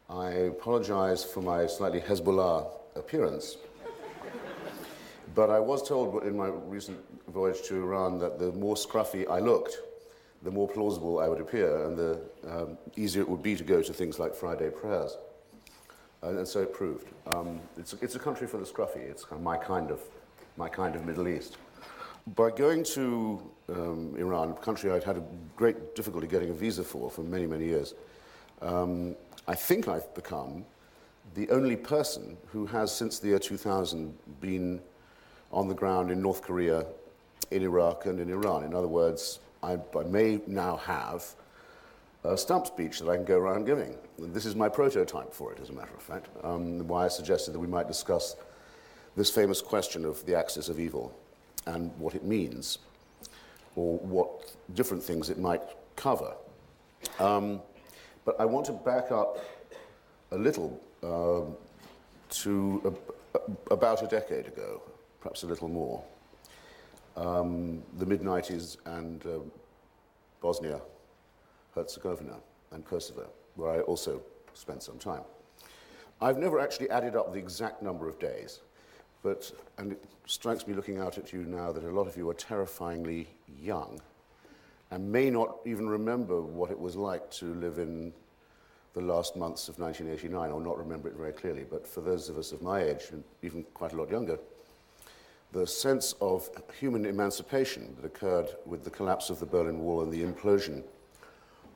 I apologize for my slightly Hezbollah appearance. But I was told in my recent voyage to Iran that the more scruffy I looked, the more plausible I would appear, and the easier it would be to go to things like Friday prayers. And so it proved. It's a country for the scruffy. It's kind of my kind of Middle East. By going to Iran, a country I'd had a great difficulty getting a visa for many, many years, I think I've become the only person who has, since the year 2000, been on the ground in North Korea, in Iraq, and in Iran. In other words, I may now have a stump speech that I can go around giving. This is my prototype for it, as a matter of fact, why I suggested that we might discuss this famous question of the axis of evil and what it means, or what different things it might cover. But I want to back up a little to about a decade ago, perhaps a little more, the mid-90s and Bosnia, Herzegovina, and Kosovo, where I also spent some time. I've never actually added up the exact number of days, and it strikes me looking out at you now that a lot of you are terrifyingly young and may not even remember what it was like to live in the last months of 1989, or not remember it very clearly. But for those of us of my age, and even quite a lot younger, the sense of human emancipation that occurred with the collapse of the Berlin Wall and the implosion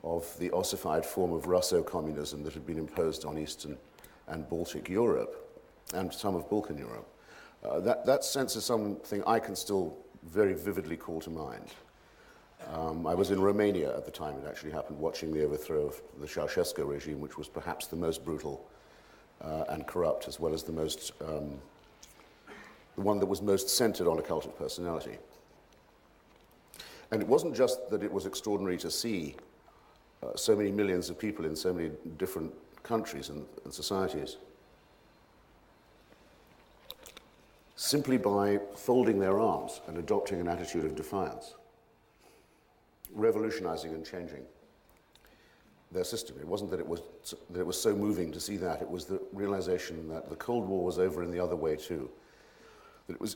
of the ossified form of Russo-communism that had been imposed on Eastern and Baltic Europe, and some of Balkan Europe, that sense is something I can still very vividly call to mind. I was in Romania at the time it actually happened, watching the overthrow of the Ceausescu regime, which was perhaps the most brutal and corrupt, as well as the one that was most centered on a cult of personality. And it wasn't just that it was extraordinary to see so many millions of people in so many different countries and societies simply by folding their arms and adopting an attitude of defiance, revolutionizing and changing their system. It wasn't that it was so moving to see that. It was the realization that the Cold War was over in the other way too.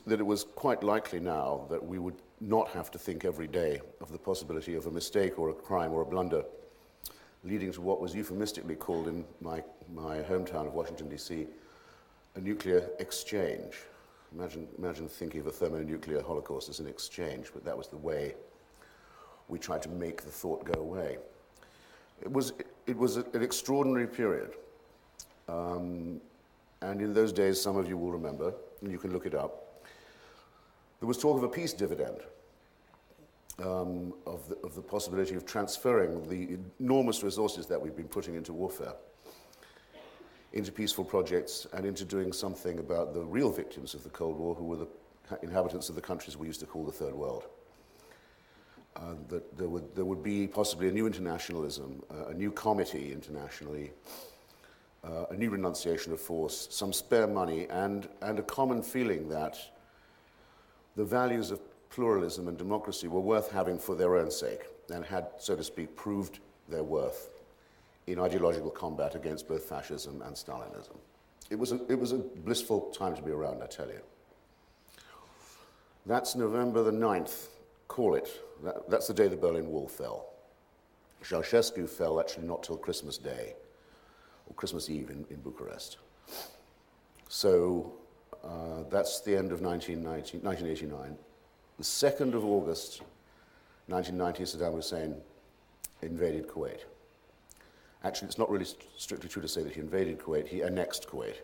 That it was quite likely now that we would not have to think every day of the possibility of a mistake or a crime or a blunder, leading to what was euphemistically called in my hometown of Washington, D.C., a nuclear exchange. Imagine thinking of a thermonuclear holocaust as an exchange, but that was the way we tried to make the thought go away. It was an extraordinary period. And in those days, some of you will remember, and you can look it up, there was talk of a peace dividend, of the possibility of transferring the enormous resources that we've been putting into warfare into peaceful projects and into doing something about the real victims of the Cold War, who were the inhabitants of the countries we used to call the Third World. That there would be possibly a new internationalism, a new comity internationally, a new renunciation of force, some spare money, and a common feeling that the values of pluralism and democracy were worth having for their own sake, and had, so to speak, proved their worth in ideological combat against both fascism and Stalinism. It was a blissful time to be around, I tell you. That's November the 9th, call it. That's the day the Berlin Wall fell. Ceausescu fell actually not till Christmas Day, or Christmas Eve in Bucharest. So that's the end of 1989. The 2nd of August, 1990, Saddam Hussein invaded Kuwait. Actually, it's not really strictly true to say that he invaded Kuwait, he annexed Kuwait.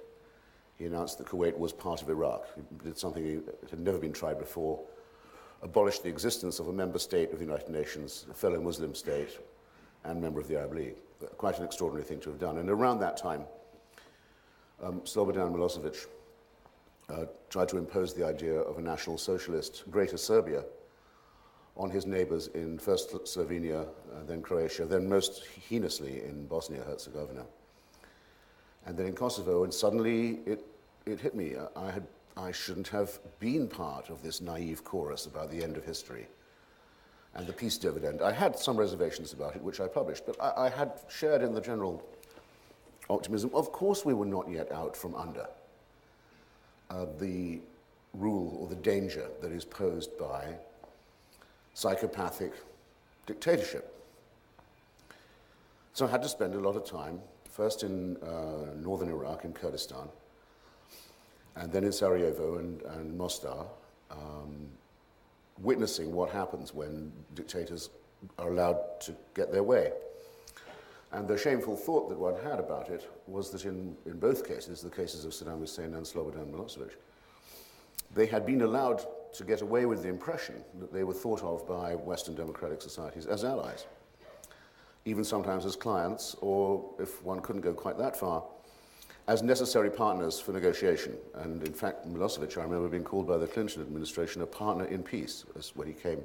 He announced that Kuwait was part of Iraq. He did something that had never been tried before, abolished the existence of a member state of the United Nations, a fellow Muslim state, and member of the Arab League. Quite an extraordinary thing to have done. And around that time, Slobodan Milosevic tried to impose the idea of a national socialist, Greater Serbia, on his neighbors in first Slovenia, then Croatia, then most heinously in Bosnia-Herzegovina, and then in Kosovo. And suddenly it hit me. I shouldn't have been part of this naive chorus about the end of history and the peace dividend. I had some reservations about it, which I published, but I had shared in the general optimism. Of course we were not yet out from under the rule or the danger that is posed by psychopathic dictatorship. So I had to spend a lot of time, first in northern Iraq, in Kurdistan, and then in Sarajevo and Mostar, witnessing what happens when dictators are allowed to get their way. And the shameful thought that one had about it was that in both cases, the cases of Saddam Hussein and Slobodan Milosevic, they had been allowed to get away with the impression that they were thought of by Western democratic societies as allies, even sometimes as clients, or if one couldn't go quite that far, as necessary partners for negotiation. And in fact, Milosevic, I remember being called by the Clinton administration a partner in peace, as when he came.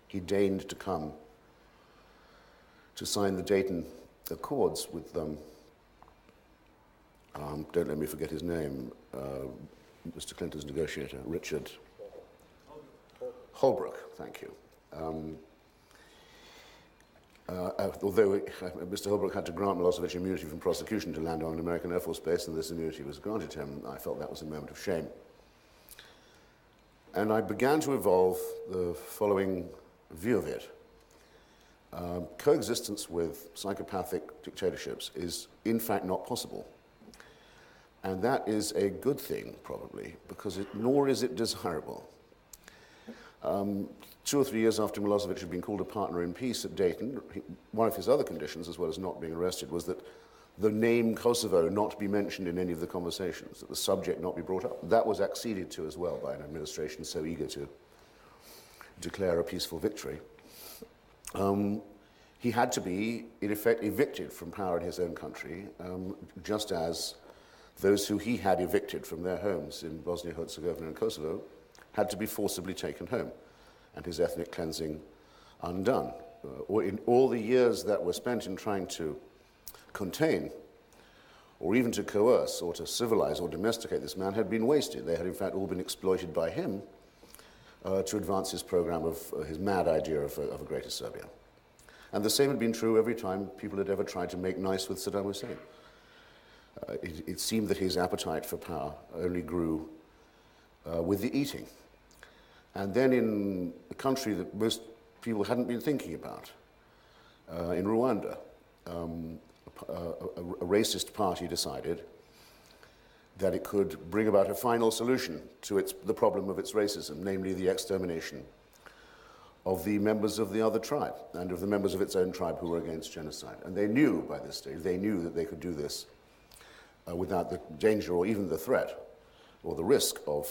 He deigned to come to sign the Dayton Accords with them. Don't let me forget his name, Mr. Clinton's negotiator, Richard Holbrooke, thank you. Although Mr. Holbrooke had to grant Milosevic immunity from prosecution to land on an American Air Force base, and this immunity was granted him, I felt that was a moment of shame. And I began to evolve the following view of it. Coexistence with psychopathic dictatorships is in fact not possible. And that is a good thing, probably, because nor is it desirable. 2 or 3 years after Milosevic had been called a partner in peace at Dayton, one of his other conditions, as well as not being arrested, was that the name Kosovo not be mentioned in any of the conversations, that the subject not be brought up. That was acceded to as well by an administration so eager to declare a peaceful victory. He had to be, in effect, evicted from power in his own country, just as those who he had evicted from their homes in Bosnia-Herzegovina and Kosovo had to be forcibly taken home and his ethnic cleansing undone. Or in all the years that were spent in trying to contain or even to coerce or to civilize or domesticate this man had been wasted. They had in fact all been exploited by him to advance his program of his mad idea of a greater Serbia. And the same had been true every time people had ever tried to make nice with Saddam Hussein. It seemed that his appetite for power only grew with the eating. And then in a country that most people hadn't been thinking about, in Rwanda, a racist party decided that it could bring about a final solution to the problem of its racism, namely the extermination of the members of the other tribe and of the members of its own tribe who were against genocide. And they knew by this stage, they knew that they could do this without the danger or even the threat or the risk of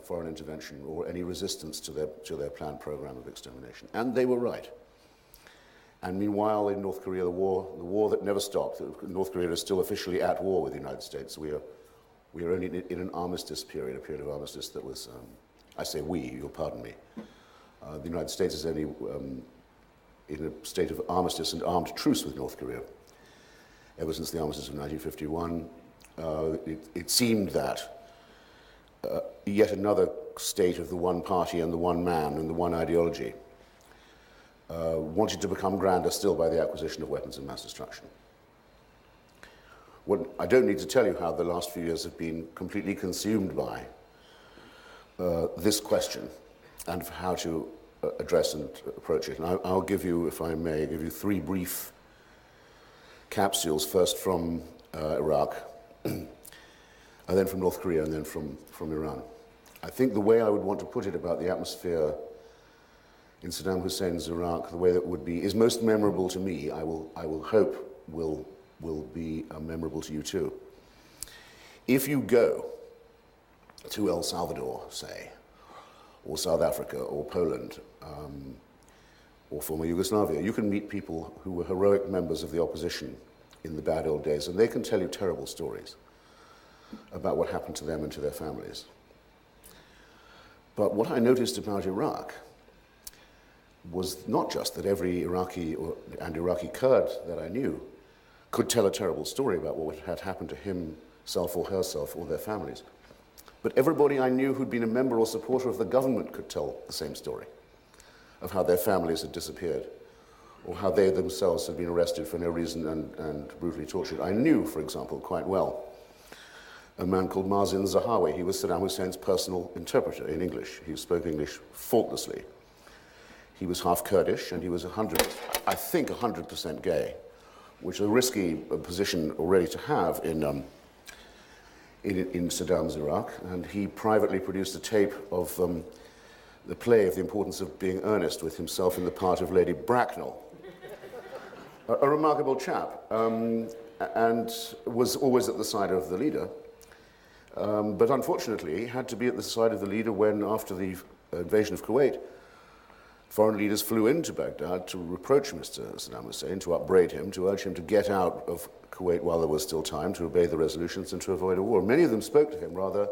foreign intervention or any resistance to their planned program of extermination. And they were right. And meanwhile, in North Korea, the war that never stopped, North Korea is still officially at war with the United States. We are only in an armistice period, a period of armistice that was, I say we, you'll pardon me. The United States is only in a state of armistice and armed truce with North Korea. Ever since the armistice of 1951, it seemed that yet another state of the one party and the one man and the one ideology wanted to become grander still by the acquisition of weapons of mass destruction. I don't need to tell you how the last few years have been completely consumed by this question and how to address and approach it. And I'll give you, if I may, give you 3 brief capsules, first from Iraq, and then from North Korea, and then from Iran. I think the way I would want to put it about the atmosphere in Saddam Hussein's Iraq, the way that would be, is most memorable to me, I will hope will be memorable to you too. If you go to El Salvador, say, or South Africa, or Poland, or former Yugoslavia, you can meet people who were heroic members of the opposition in the bad old days, and they can tell you terrible stories about what happened to them and to their families. But what I noticed about Iraq was not just that every Iraqi and Iraqi Kurd that I knew could tell a terrible story about what had happened to himself or herself or their families, but everybody I knew who'd been a member or supporter of the government could tell the same story of how their families had disappeared, or how they themselves had been arrested for no reason and brutally tortured. I knew, for example, quite well a man called Mazin Zahawi. He was Saddam Hussein's personal interpreter in English. He spoke English faultlessly. He was half Kurdish, and he was 100% gay, which is a risky position already to have in Saddam's Iraq. And he privately produced a tape of the play of The Importance of Being Earnest with himself in the part of Lady Bracknell. A remarkable chap, and was always at the side of the leader. But unfortunately, he had to be at the side of the leader when, after the invasion of Kuwait, foreign leaders flew into Baghdad to reproach Mr. Saddam Hussein, to upbraid him, to urge him to get out of Kuwait while there was still time, to obey the resolutions and to avoid a war. Many of them spoke to him rather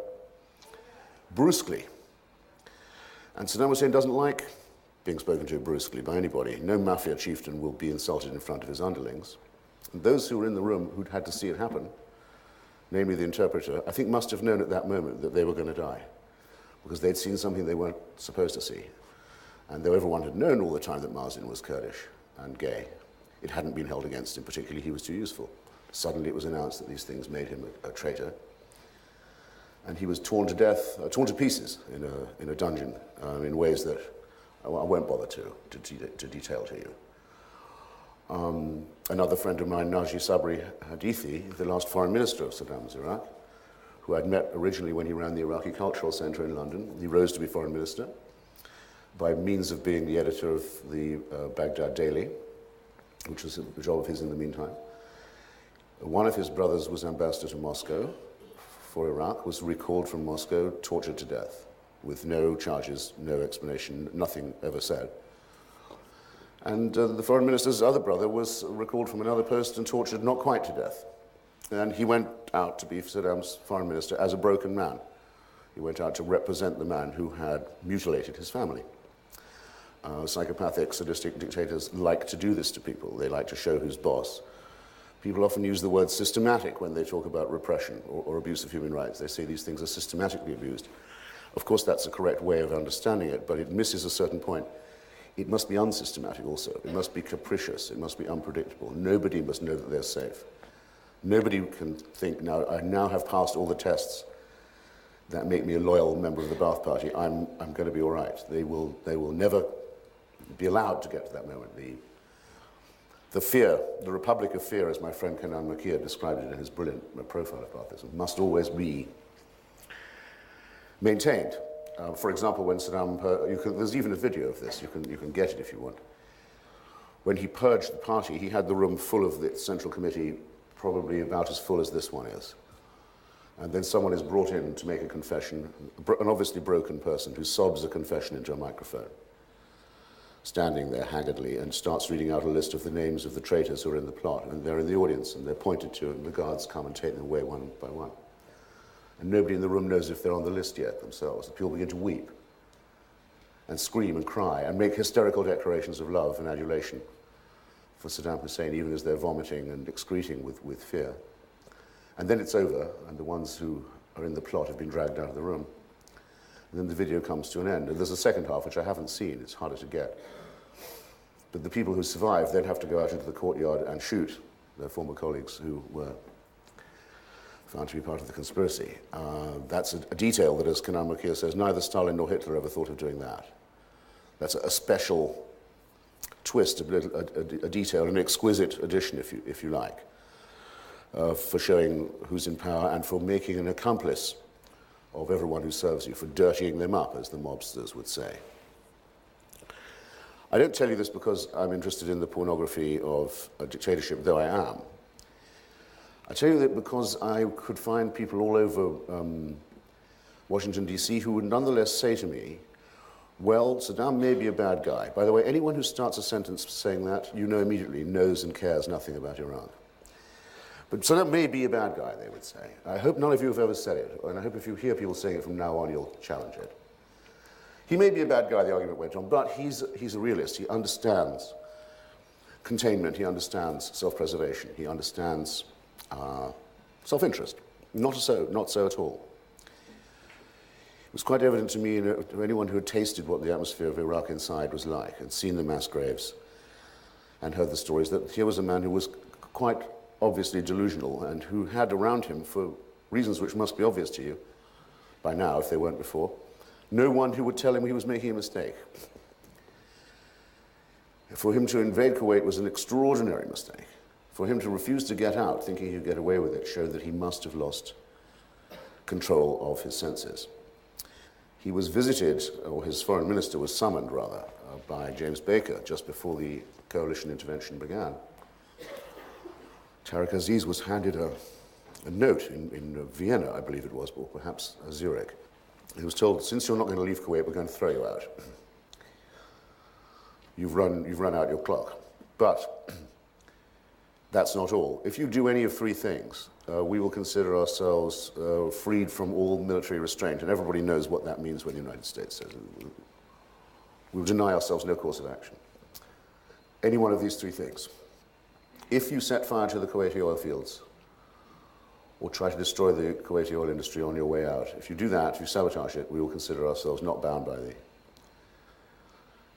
brusquely. And Saddam Hussein doesn't like being spoken to brusquely by anybody. No mafia chieftain will be insulted in front of his underlings. And those who were in the room who'd had to see it happen, namely the interpreter, I think must have known at that moment that they were going to die, because they'd seen something they weren't supposed to see. And though everyone had known all the time that Mazin was Kurdish and gay, it hadn't been held against him particularly. He was too useful. Suddenly it was announced that these things made him a traitor. And he was torn to death, torn to pieces in a dungeon in ways that I won't bother to detail to you. Another friend of mine, Naji Sabri Hadithi, the last foreign minister of Saddam's Iraq, who I'd met originally when he ran the Iraqi Cultural Center in London. He rose to be foreign minister by means of being the editor of the Baghdad Daily, which was a job of his in the meantime. One of his brothers was ambassador to Moscow for Iraq, was recalled from Moscow, tortured to death, with no charges, no explanation, nothing ever said. And the foreign minister's other brother was recalled from another post and tortured not quite to death. And he went out to be Saddam's foreign minister as a broken man. He went out to represent the man who had mutilated his family. Psychopathic, sadistic dictators like to do this to people. They like to show who's boss. People often use the word systematic when they talk about repression or abuse of human rights. They say these things are systematically abused. Of course, that's a correct way of understanding it, but it misses a certain point. It must be unsystematic also. It must be capricious. It must be unpredictable. Nobody must know that they're safe. Nobody can think, now, I now have passed all the tests that make me a loyal member of the Ba'ath Party. I'm going to be all right. They will never be allowed to get to that moment. The fear, the Republic of Fear, as my friend Kenan Makir described it in his brilliant profile of Baathism, must always be maintained. For example, when Saddam, there's even a video of this, you can get it if you want. When he purged the party, he had the room full of the Central Committee, probably about as full as this one is. And then someone is brought in to make a confession, an obviously broken person who sobs a confession into a microphone, standing there haggardly, and starts reading out a list of the names of the traitors who are in the plot. And they're in the audience, and they're pointed to, and the guards come and take them away one by one. And nobody in the room knows if they're on the list yet themselves. The people begin to weep and scream and cry and make hysterical declarations of love and adulation for Saddam Hussein, even as they're vomiting and excreting with fear. And then it's over, and the ones who are in the plot have been dragged out of the room. And then the video comes to an end. And there's a second half, which I haven't seen. It's harder to get. But the people who survive then have to go out into the courtyard and shoot their former colleagues who were found to be part of the conspiracy. That's a detail that, as Kenan Makir says, neither Stalin nor Hitler ever thought of doing that. That's a special twist, a detail, an exquisite addition, if you like, for showing who's in power and for making an accomplice of everyone who serves you, for dirtying them up, as the mobsters would say. I don't tell you this because I'm interested in the pornography of a dictatorship, though I am. I tell you that because I could find people all over Washington, D.C. who would nonetheless say to me, well, Saddam may be a bad guy. By the way, anyone who starts a sentence saying that, you know immediately, knows and cares nothing about Iran. But Saddam may be a bad guy, they would say. I hope none of you have ever said it, and I hope if you hear people saying it from now on, you'll challenge it. He may be a bad guy, the argument went on, but he's a realist. He understands containment. He understands self-preservation. He understands self-interest. Not so at all. It was quite evident to me, to anyone who had tasted what the atmosphere of Iraq inside was like and seen the mass graves, and heard the stories, that here was a man who was quite obviously delusional and who had around him, for reasons which must be obvious to you by now if they weren't before, no one who would tell him he was making a mistake. For him to invade Kuwait was an extraordinary mistake. For him to refuse to get out, thinking he'd get away with it, showed that he must have lost control of his senses. He was visited, or his foreign minister was summoned, rather, by James Baker just before the coalition intervention began. Tariq Aziz was handed a note in Vienna, I believe it was, or perhaps Zurich. He was told, since you're not going to leave Kuwait, we're going to throw you out. You've run out your clock. But that's not all. If you do any of three things, we will consider ourselves freed from all military restraint, and everybody knows what that means when the United States says it. We will deny ourselves no course of action. Any one of these three things. If you set fire to the Kuwaiti oil fields, or try to destroy the Kuwaiti oil industry on your way out, if you do that, if you sabotage it, we will consider ourselves not bound by the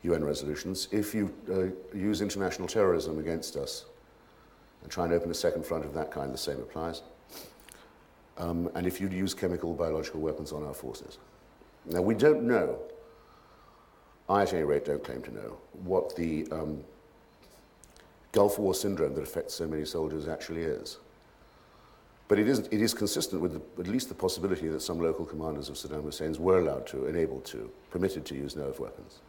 UN resolutions. If you use international terrorism against us and try and open a second front of that kind, the same applies. And if you use chemical, biological weapons on our forces. Now, we don't know, I at any rate don't claim to know, what the Gulf War syndrome that affects so many soldiers actually is. But it is consistent with at least the possibility that some local commanders of Saddam Hussein's were allowed to, enabled to, permitted to use nerve weapons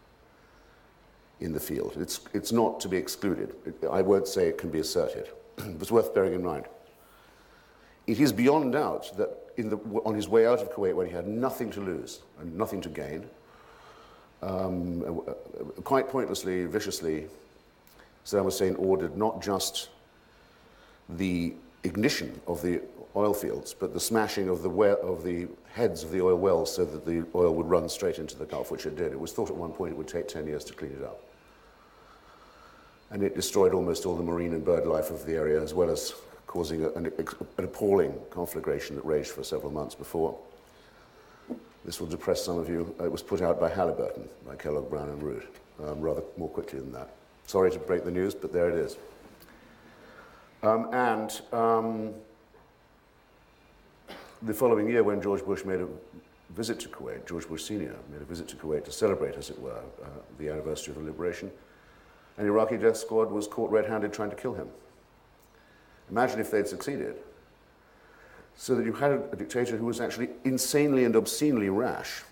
in the field. It's not to be excluded. I won't say it can be asserted. It's worth bearing in mind. It is beyond doubt that on his way out of Kuwait, when he had nothing to lose and nothing to gain, quite pointlessly, viciously, Saddam Hussein ordered not just the ignition of the oil fields, but the smashing of the heads of the oil wells so that the oil would run straight into the Gulf, which it did. It was thought at one point it would take 10 years to clean it up. And it destroyed almost all the marine and bird life of the area, as well as causing an appalling conflagration that raged for several months before. This will depress some of you. It was put out by Halliburton, by Kellogg, Brown and Root, rather more quickly than that. Sorry to break the news, but there it is. The following year, when George Bush made a visit to Kuwait, George Bush Sr. made a visit to Kuwait to celebrate, as it were, the anniversary of the liberation, an Iraqi death squad was caught red-handed trying to kill him. Imagine if they'd succeeded. So that you had a dictator who was actually insanely and obscenely rash,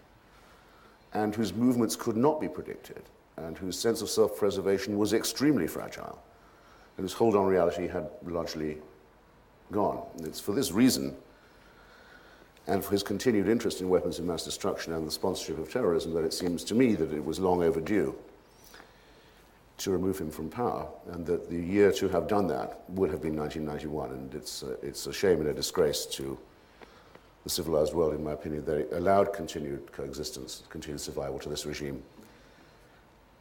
and whose movements could not be predicted, and whose sense of self-preservation was extremely fragile, and whose hold on reality had largely gone. It's for this reason, and for his continued interest in weapons of mass destruction and the sponsorship of terrorism, that it seems to me that it was long overdue to remove him from power, and that the year to have done that would have been 1991, and it's a shame and a disgrace to the civilized world, in my opinion, that it allowed continued coexistence, continued survival to this regime,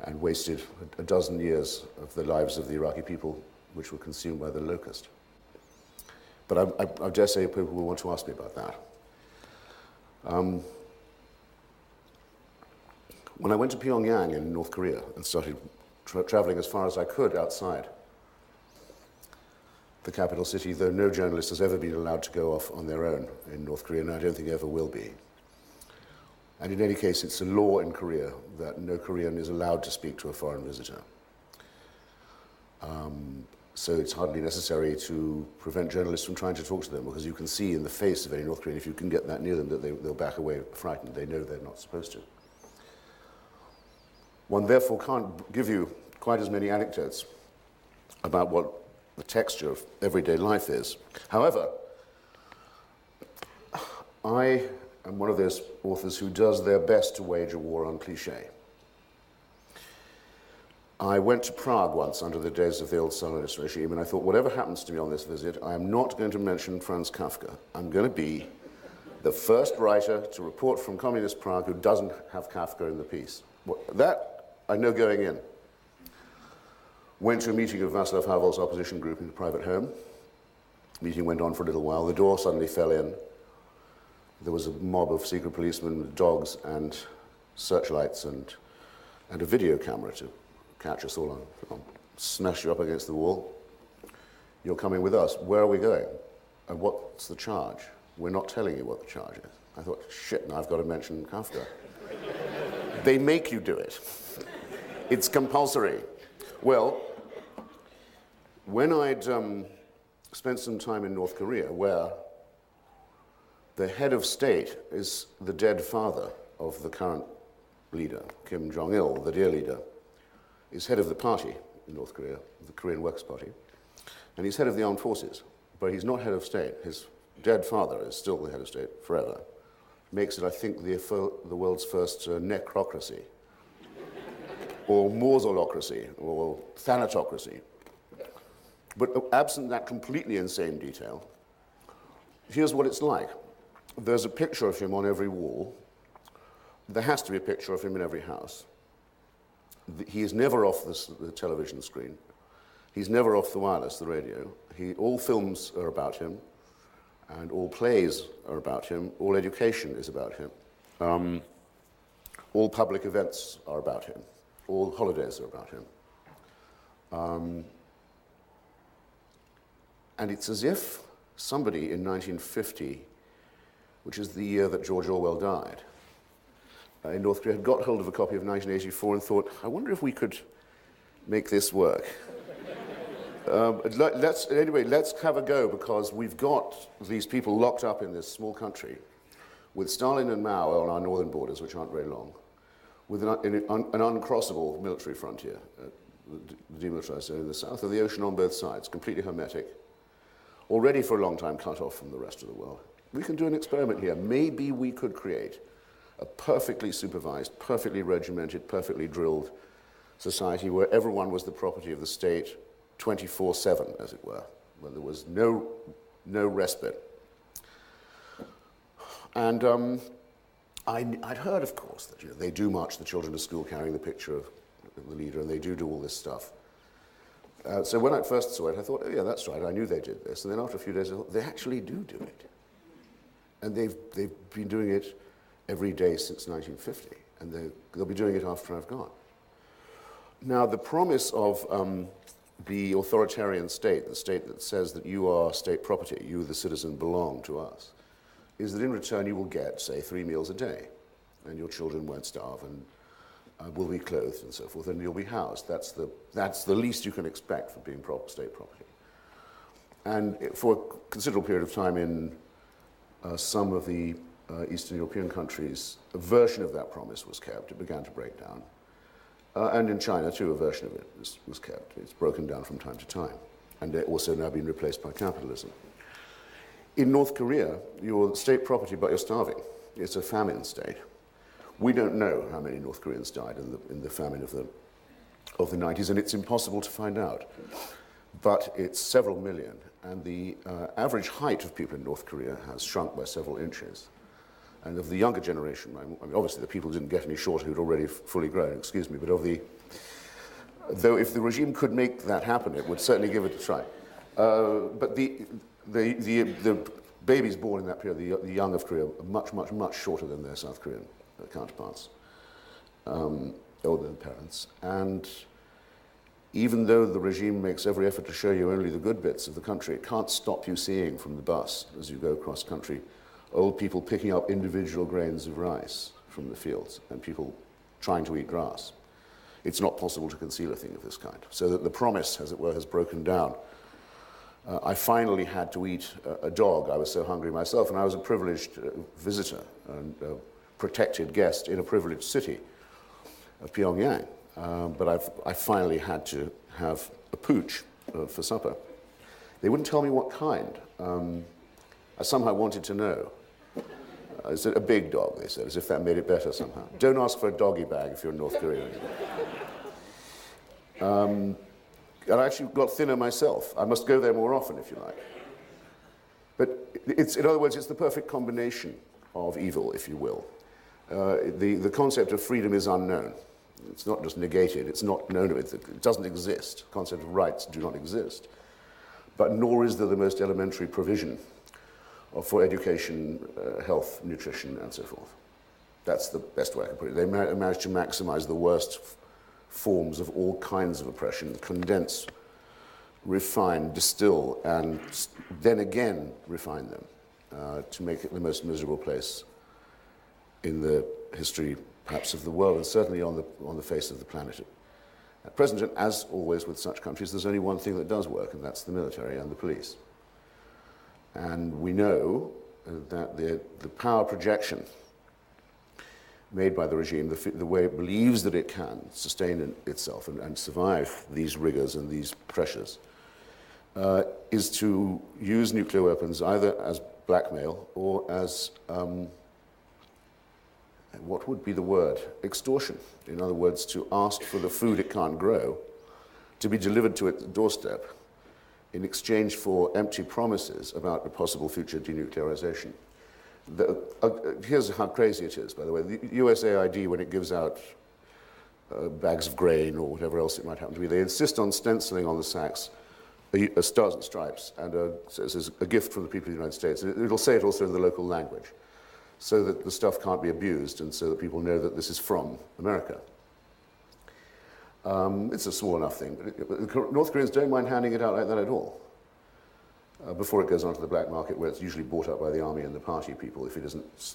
and wasted a dozen years of the lives of the Iraqi people, which were consumed by the locust. But I dare say people will want to ask me about that. When I went to Pyongyang in North Korea and started traveling as far as I could outside the capital city, though no journalist has ever been allowed to go off on their own in North Korea, and I don't think ever will be. And in any case, it's a law in Korea that no Korean is allowed to speak to a foreign visitor. So it's hardly necessary to prevent journalists from trying to talk to them, because you can see in the face of any North Korean, if you can get that near them, that they'll back away frightened. They know they're not supposed to. One therefore can't give you quite as many anecdotes about what the texture of everyday life is. However, I am one of those authors who does their best to wage a war on cliché. I went to Prague once under the days of the old Stalinist regime, and I thought, whatever happens to me on this visit, I am not going to mention Franz Kafka. I'm going to be the first writer to report from communist Prague who doesn't have Kafka in the piece. That I know going in. Went to a meeting of Václav Havel's opposition group in a private home. The meeting went on for a little while. The door suddenly fell in. There was a mob of secret policemen with dogs and searchlights and a video camera to catch us all on film. smash you up against the wall. You're coming with us. Where are we going? And what's the charge? We're not telling you what the charge is. I thought, shit, now I've got to mention Kafka. They make you do it. It's compulsory. Well, when I'd spent some time in North Korea, where the head of state is the dead father of the current leader, Kim Jong-il, the dear leader, is head of the party in North Korea, the Korean Workers' Party, and he's head of the armed forces, but he's not head of state. His dead father is still the head of state forever. Makes it, I think, the world's first necrocracy, or mausolocracy, or thanatocracy. But absent that completely insane detail, here's what it's like. There's a picture of him on every wall. There has to be a picture of him in every house. He is never off the television screen. He's never off the wireless, the radio. All films are about him, and all plays are about him. All education is about him. All public events are about him. All holidays are about him. And it's as if somebody in 1950, which is the year that George Orwell died, in North Korea had got hold of a copy of 1984 and thought, I wonder if we could make this work. Anyway, let's have a go, because we've got these people locked up in this small country with Stalin and Mao on our northern borders, which aren't very long, with an uncrossable military frontier, the demilitarized zone in the south, of the ocean on both sides, completely hermetic, already for a long time cut off from the rest of the world. We can do an experiment here. Maybe we could create a perfectly supervised, perfectly regimented, perfectly drilled society where everyone was the property of the state 24/7, as it were, where there was no respite. And I'd heard, of course, that they do march the children to school carrying the picture of the leader, and they do all this stuff. So when I first saw it, I thought, oh yeah, that's right, I knew they did this. And then after a few days, I thought, they actually do it. And they've been doing it every day since 1950, and they'll be doing it after I've gone. Now, the promise of the authoritarian state, the state that says that you are state property, you, the citizen, belong to us, is that in return you will get, say, 3 meals a day, and your children won't starve, and will be clothed and so forth, and you'll be housed. That's the least you can expect for being state property. And for a considerable period of time in some of the Eastern European countries, a version of that promise was kept. It began to break down. And in China, too, a version of it was kept. It's broken down from time to time, and they're also now being replaced by capitalism. In North Korea, you're state property, but you're starving. It's a famine state. We don't know how many North Koreans died in the famine of the 90s, and it's impossible to find out. But it's several million, and the average height of people in North Korea has shrunk by several inches. And of the younger generation, I mean, obviously the people didn't get any shorter who'd already fully grown, excuse me, but though if the regime could make that happen, it would certainly give it a try. But the babies born in that period, the young of Korea, are much, much, much shorter than their South Korean counterparts, older than parents. And even though the regime makes every effort to show you only the good bits of the country, it can't stop you seeing from the bus as you go across country old people picking up individual grains of rice from the fields and people trying to eat grass. It's not possible to conceal a thing of this kind. So that the promise, as it were, has broken down. I finally had to eat a dog. I was so hungry myself, and I was a privileged visitor and protected guest in a privileged city of Pyongyang. But I finally had to have a pooch for supper. They wouldn't tell me what kind. I somehow wanted to know. Is it a big dog, they said, as if that made it better somehow. Don't ask for a doggy bag if you're in North Korea. And I actually got thinner myself. I must go there more often, if you like. But in other words, it's the perfect combination of evil, if you will. The concept of freedom is unknown. It's not just negated, it's not known of it. It doesn't exist. The concept of rights do not exist. But nor is there the most elementary provision for education, health, nutrition, and so forth. That's the best way I can put it. They managed to maximize the worst forms of all kinds of oppression, condense, refine, distill, and then again refine them to make it the most miserable place in the history, perhaps, of the world, and certainly on the face of the planet. At present, and as always with such countries, there's only one thing that does work, and that's the military and the police. And we know that the power projection made by the regime, the way it believes that it can sustain itself and survive these rigors and these pressures, is to use nuclear weapons either as blackmail or as, what would be the word? Extortion. In other words, to ask for the food it can't grow to be delivered to its doorstep in exchange for empty promises about a possible future denuclearization. Here's how crazy it is, by the way. The USAID, when it gives out bags of grain or whatever else it might happen to be, they insist on stenciling on the sacks stars and stripes and says a gift from the people of the United States. It'll say it also in the local language, so that the stuff can't be abused and so that people know that this is from America. It's a small enough thing, but North Koreans don't mind handing it out like that at all. Before it goes onto the black market, where it's usually bought up by the army and the party people, if it isn't,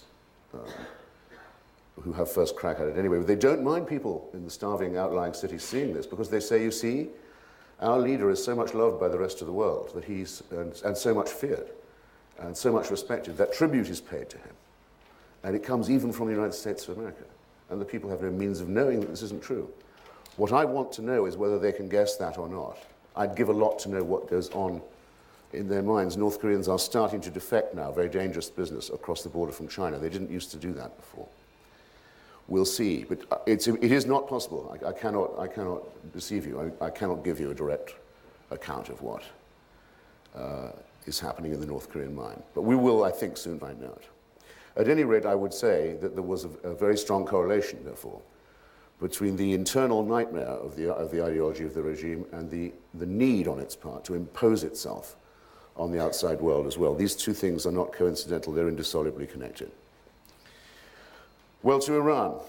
who have first crack at it anyway. But they don't mind people in the starving outlying cities seeing this, because they say, you see, our leader is so much loved by the rest of the world that he's, and so much feared, and so much respected, that tribute is paid to him. And it comes even from the United States of America. And the people have no means of knowing that this isn't true. What I want to know is whether they can guess that or not. I'd give a lot to know what goes on in their minds. North Koreans are starting to defect now, very dangerous business, across the border from China. They didn't used to do that before. We'll see, but it is not possible. I cannot deceive you. I cannot give you a direct account of what is happening in the North Korean mind. But we will, I think, soon find out. At any rate, I would say that there was a very strong correlation, therefore, between the internal nightmare of the ideology of the regime and the need on its part to impose itself on the outside world as well. These two things are not coincidental, they're indissolubly connected. Well, to Iran.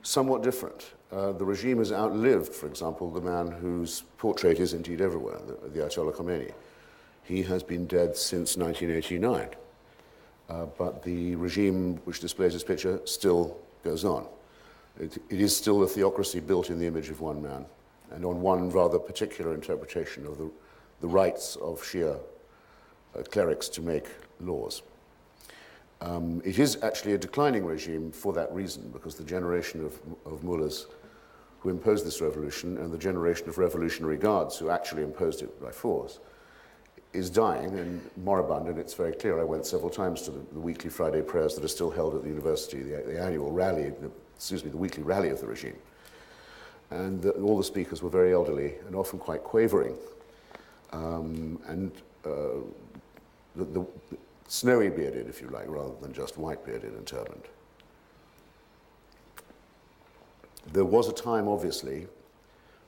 Somewhat different. The regime has outlived, for example, the man whose portrait is indeed everywhere, the Ayatollah Khomeini. He has been dead since 1989. But the regime which displays his picture still goes on. It is still a theocracy built in the image of one man, and on one rather particular interpretation of the rights of Shia clerics to make laws. It is actually a declining regime for that reason, because the generation of mullahs who imposed this revolution and the generation of revolutionary guards who actually imposed it by force is dying and moribund, and it's very clear. I went several times to the weekly Friday prayers that are still held at the university, the annual rally, the weekly rally of the regime. And all the speakers were very elderly and often quite quavering. The snowy bearded, if you like, rather than just white bearded and turbaned. There was a time, obviously,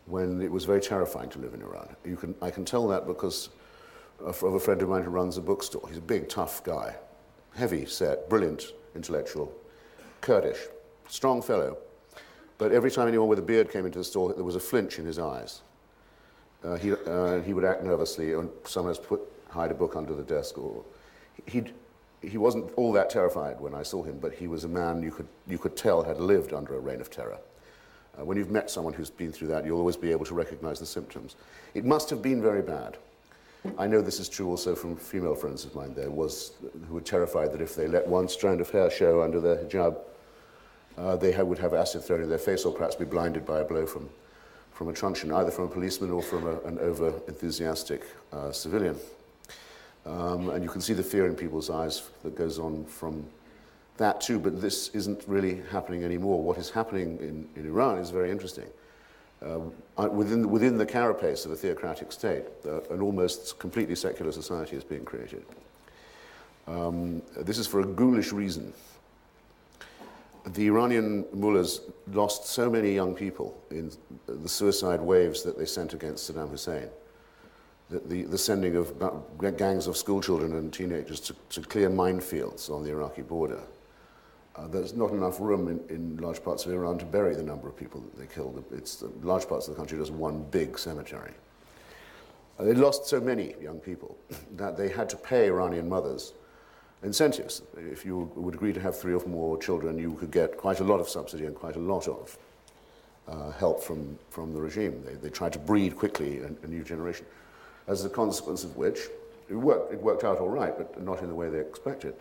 when it was very terrifying to live in Iran. I can tell that because of a friend of mine who runs a bookstore. He's a big, tough guy, heavy set, brilliant intellectual, Kurdish, strong fellow. But every time anyone with a beard came into the store, there was a flinch in his eyes. He would act nervously, and someone else hide a book under the desk. Or he wasn't all that terrified when I saw him, but he was a man you could tell had lived under a reign of terror. When you've met someone who's been through that, you'll always be able to recognize the symptoms. It must have been very bad. I know this is true also from female friends of mine who were terrified that if they let one strand of hair show under their hijab, they would have acid thrown in their face or perhaps be blinded by a blow from a truncheon, either from a policeman or from an over-enthusiastic civilian. And you can see the fear in people's eyes that goes on from that too, but this isn't really happening anymore. What is happening in Iran is very interesting. Within the carapace of a theocratic state, an almost completely secular society is being created. This is for a ghoulish reason. The Iranian mullahs lost so many young people in the suicide waves that they sent against Saddam Hussein, that the sending of gangs of schoolchildren and teenagers to clear minefields on the Iraqi border There's not enough room in large parts of Iran to bury the number of people that they killed. Large parts of the country just one big cemetery. They lost so many young people that they had to pay Iranian mothers incentives. If you would agree to have 3 or more children, you could get quite a lot of subsidy and quite a lot of help from the regime. They tried to breed quickly a new generation, as a consequence of which it worked out all right, but not in the way they expected.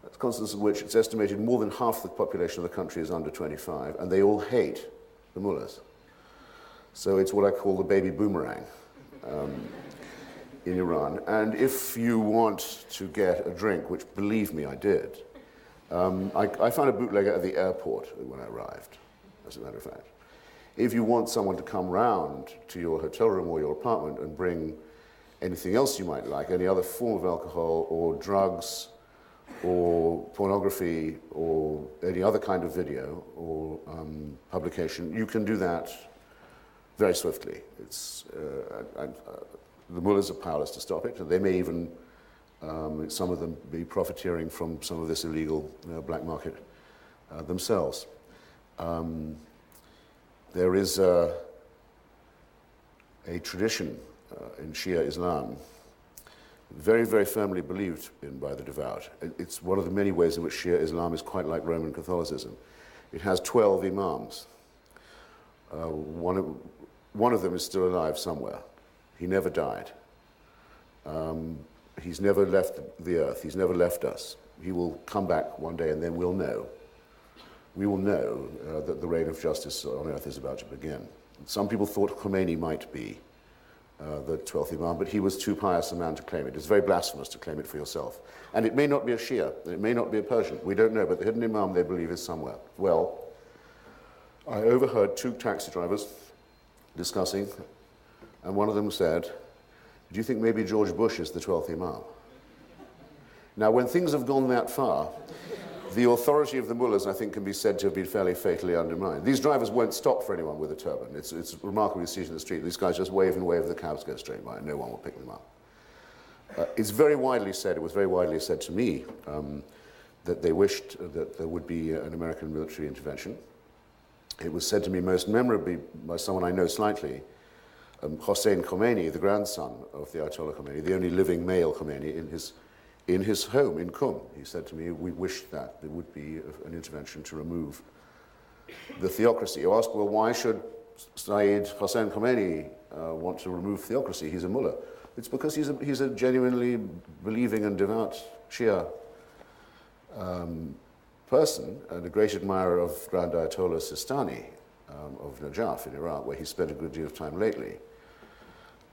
As a consequence of which it's estimated more than half the population of the country is under 25, and they all hate the mullahs. So it's what I call the baby boomerang in Iran. And if you want to get a drink, which believe me, I did, I found a bootlegger at the airport when I arrived, as a matter of fact. If you want someone to come round to your hotel room or your apartment and bring anything else you might like, any other form of alcohol or drugs or pornography or any other kind of video or publication, you can do that very swiftly. The mullahs are powerless to stop it, and they may even, some of them, be profiteering from some of this illegal black market themselves. There is a tradition in Shia Islam, very, very firmly believed in by the devout. It's one of the many ways in which Shia Islam is quite like Roman Catholicism. It has 12 imams. One of them is still alive somewhere. He never died. He's never left the earth. He's never left us. He will come back one day, and then we'll know. We will know that the reign of justice on earth is about to begin. Some people thought Khomeini might be the 12th Imam, but he was too pious a man to claim it. It's very blasphemous to claim it for yourself. And it may not be a Shia, it may not be a Persian, we don't know, but the hidden Imam they believe is somewhere. Well, I overheard 2 taxi drivers discussing, and one of them said, "Do you think maybe George Bush is the 12th Imam?" Now, when things have gone that far, the authority of the mullahs, I think, can be said to have been fairly fatally undermined. These drivers won't stop for anyone with a turban. It's remarkable to see it in the street. These guys just wave and wave, the cabs go straight by, and no one will pick them up. It's very widely said, it was very widely said to me, that they wished that there would be an American military intervention. It was said to me most memorably by someone I know slightly, Hossein Khomeini, the grandson of the Ayatollah Khomeini, the only living male Khomeini, in his home in Qum. He said to me, we wish that there would be an intervention to remove the theocracy. You ask, well, why should Sayyid Hossein Khomeini want to remove theocracy? He's a mullah. It's because he's a genuinely believing and devout Shia person, and a great admirer of Grand Ayatollah Sistani of Najaf in Iraq, where he spent a good deal of time lately.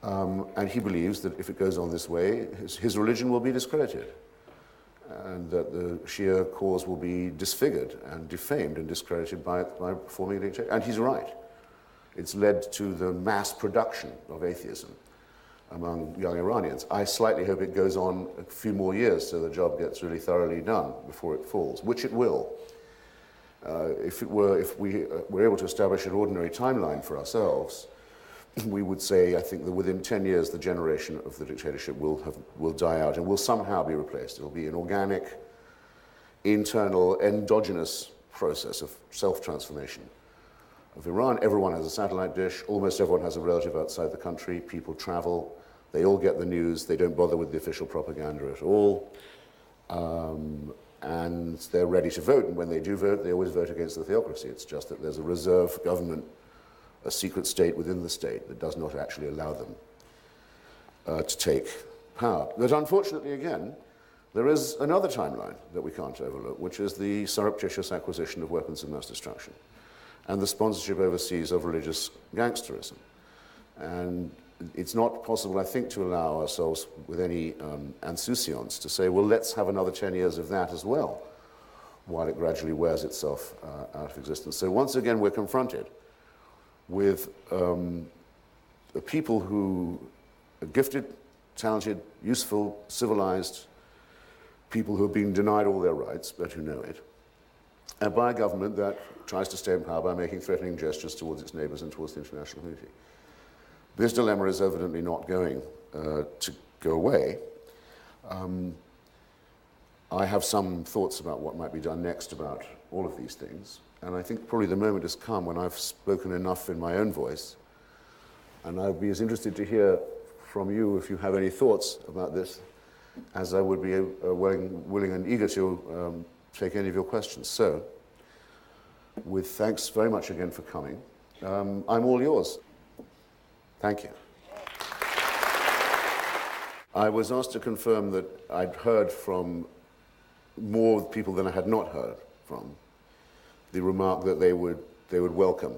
And he believes that if it goes on this way, his religion will be discredited, and that the Shia cause will be disfigured and defamed and discredited by performing a dictatorship. And he's right. It's led to the mass production of atheism among young Iranians. I slightly hope it goes on a few more years so the job gets really thoroughly done before it falls, which it will. If we were able to establish an ordinary timeline for ourselves, we would say, I think, that within 10 years, the generation of the dictatorship will die out and will somehow be replaced. It'll be an organic, internal, endogenous process of self-transformation of Iran. Everyone has a satellite dish. Almost everyone has a relative outside the country. People travel. They all get the news. They don't bother with the official propaganda at all. And they're ready to vote. And when they do vote, they always vote against the theocracy. It's just that there's a reserve government, a secret state within the state that does not actually allow them to take power. But unfortunately, again, there is another timeline that we can't overlook, which is the surreptitious acquisition of weapons of mass destruction and the sponsorship overseas of religious gangsterism. And it's not possible, I think, to allow ourselves with any insouciance to say, well, let's have another 10 years of that as well, while it gradually wears itself out of existence. So once again, we're confronted with people who are gifted, talented, useful, civilized, people who have been denied all their rights, but who know it, and by a government that tries to stay in power by making threatening gestures towards its neighbors and towards the international community. This dilemma is evidently not going to go away. I have some thoughts about what might be done next about all of these things. And I think probably the moment has come when I've spoken enough in my own voice. And I'd be as interested to hear from you if you have any thoughts about this, as I would be willing and eager to take any of your questions. So, with thanks very much again for coming, I'm all yours. Thank you. I was asked to confirm that I'd heard from more people than I had not heard from the remark that they would welcome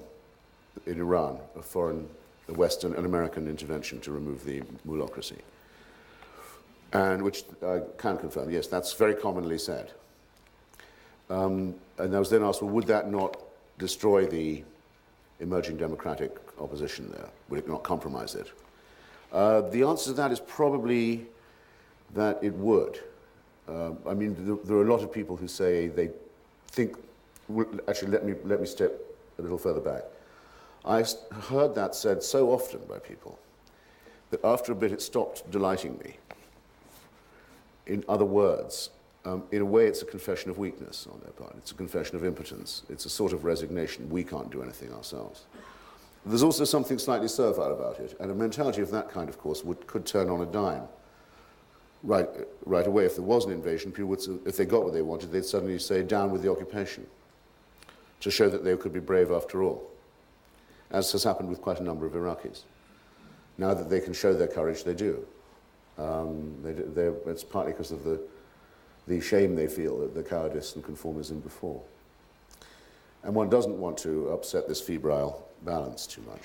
in Iran a Western and American intervention to remove the mulocracy. And which I can confirm, yes, that's very commonly said. And I was then asked, well, would that not destroy the emerging democratic opposition there? Would it not compromise it? The answer to that is probably that it would. I mean, there are a lot of people who say they think. Actually, let me step a little further back. I heard that said so often by people that after a bit it stopped delighting me. In other words, in a way, it's a confession of weakness on their part. It's a confession of impotence. It's a sort of resignation. We can't do anything ourselves. There's also something slightly servile about it, and a mentality of that kind, of course, could turn on a dime. Right away, if there was an invasion, people would, if they got what they wanted, they'd suddenly say, down with the occupation, to show that they could be brave after all, as has happened with quite a number of Iraqis. Now that they can show their courage, they do. It's partly because of the shame they feel at the cowardice and conformism before. And one doesn't want to upset this febrile balance too much.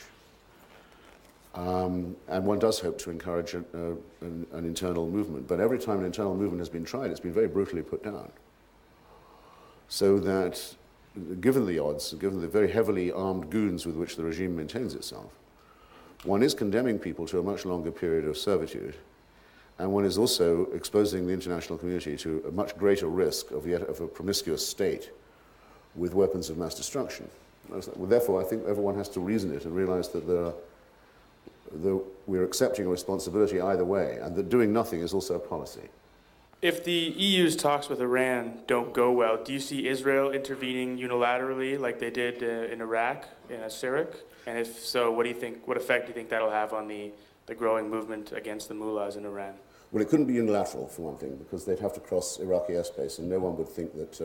And one does hope to encourage an internal movement. But every time an internal movement has been tried, it's been very brutally put down. So that, given the odds, given the very heavily armed goons with which the regime maintains itself, one is condemning people to a much longer period of servitude, and one is also exposing the international community to a much greater risk of a promiscuous state with weapons of mass destruction. Therefore, I think everyone has to reason it and realize that we're accepting a responsibility either way, and that doing nothing is also a policy. If the EU's talks with Iran don't go well, do you see Israel intervening unilaterally like they did in Iraq, in Syria? And if so, what effect do you think that'll have on the growing movement against the mullahs in Iran? Well, it couldn't be unilateral, for one thing, because they'd have to cross Iraqi airspace, and no one would think that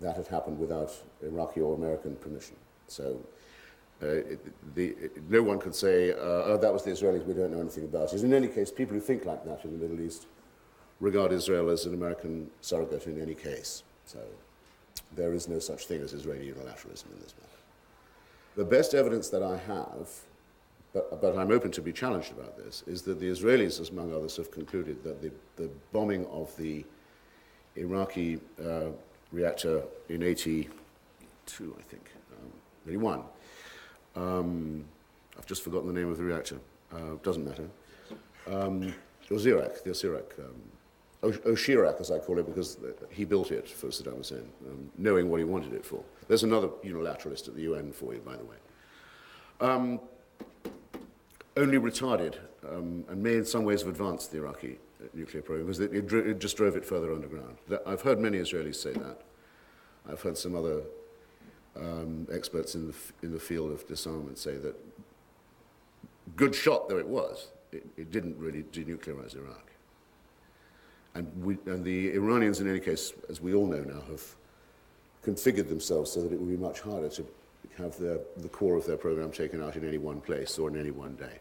that had happened without Iraqi or American permission. So no one could say, oh, that was the Israelis, we don't know anything about it. In any case, people who think like that in the Middle East regard Israel as an American surrogate in any case. So there is no such thing as Israeli unilateralism in this matter. The best evidence that I have, but I'm open to be challenged about this, is that the Israelis, among others, have concluded that the bombing of the Iraqi reactor in 82, I think, 81. I've just forgotten the name of the reactor. Doesn't matter. Oshirak, as I call it, because he built it for Saddam Hussein, knowing what he wanted it for. There's another unilateralist at the UN for you, by the way. Only retarded and may in some ways have advanced the Iraqi nuclear program, because it just drove it further underground. I've heard many Israelis say that. I've heard some other experts in the field of disarmament say that, good shot though it was, it didn't really denuclearize Iraq. And the Iranians, in any case, as we all know now, have configured themselves so that it will be much harder to have the core of their program taken out in any one place or in any one day.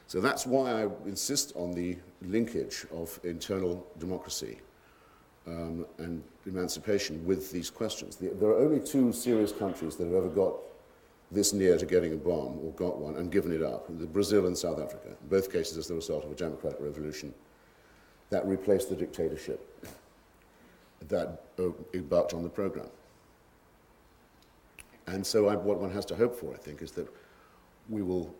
So that's why I insist on the linkage of internal democracy and emancipation with these questions. There are only two serious countries that have ever got this near to getting a bomb, or got one, and given it up: Brazil and South Africa. In both cases as the result of a democratic revolution that replaced the dictatorship that embarked on the program. And so what one has to hope for, I think, is that we will